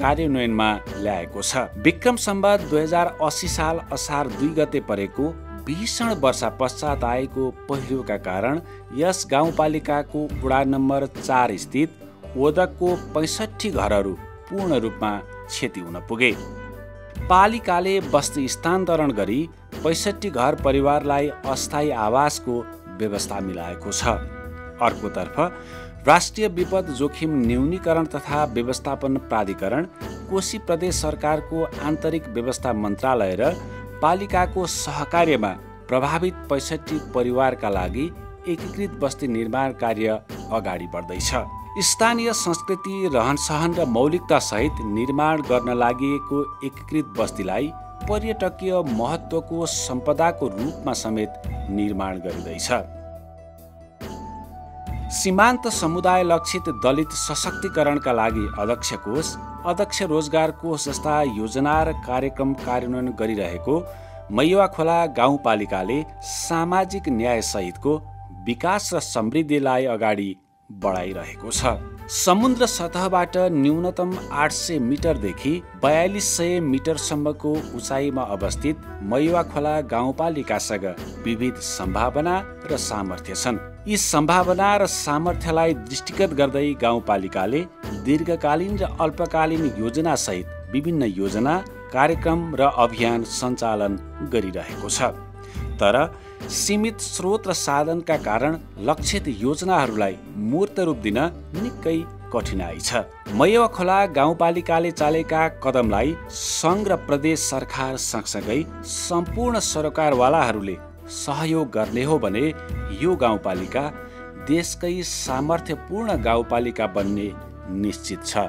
S1: कार्यान्वयनमा ल्याएको छ। विक्रम सम्वत 2080 साल असार 2 गते परेको भीषण वर्षा पश्चात आएको पहिरोका कारण यस गाउँपालिकाको वडा नम्बर 4 स्थित ओदकको 65 घरहरू पूर्ण रूपमा क्षति हुन पुगे। पालिकाले बस्ती स्थानान्तरण गरी 65 घर परिवारलाई अस्थायी आवासको व्यवस्था मिलाएको छ। अर्कोतर्फ राष्ट्रिय विपद जोखिम न्यूनीकरण तथा व्यवस्थापन प्राधिकरण, कोशी प्रदेश सरकारको आन्तरिक व्यवस्था मन्त्रालय र पालिकाको सहकार्यमा प्रभावित 65 परिवारका लागि एकीकृत बस्ती निर्माण कार्य अगाडि बढ्दैछ। स्थानीय संस्कृति, रहनसहन र मौलिकता सहित निर्माण गर्न लागि एकीकृत बस्तीलाई पर्यटकीय महत्त्वको सम्पदाको रूपमा समेत निर्माण गरिँदैछ। सीमान्त समुदाय लक्षित दलित सशक्तिकरणका लागि अध्यक्ष कोष, अध्यक्ष रोजगार कोष जस्ता योजना र कार्यक्रम कार्यान्वयन गरिरहेको मैवा खोला गाउँपालिकाले सामाजिक न्याय सहितको विकास र समृद्धिलाई अगाडि बढाइरहेको छ। समुद्र सतहबाट न्यूनतम 800 मिटरदेखि 4200 मिटरसम्मको उचाइमा अवस्थित मैवा खोला गाउँपालिकासँग विविध सम्भावना र सामर्थ्य छन्। यी सम्भावना र सामर्थ्यलाई दृष्टिगत गर्दै गाउँपालिकाले दीर्घकालीन र अल्पकालीन योजना सहित विभिन्न योजना, कार्यक्रम र अभियान सञ्चालन गरिरहेको छ। तर सीमित स्रोत र साधनका कारण लक्षित योजनाहरूलाई मूर्त रूप दिन निकै कठिनाइ छ। मैवा खोला गाउँपालिकाले चालेका कदमलाई सङ्घ र प्रदेश सरकार सँगसँगै सम्पूर्ण सरकारवालाहरूले सहयोग गर्ने हो भने यो गाउँपालिका देशकै सामर्थ्यपूर्ण गाउँपालिका बन्ने निश्चित छ।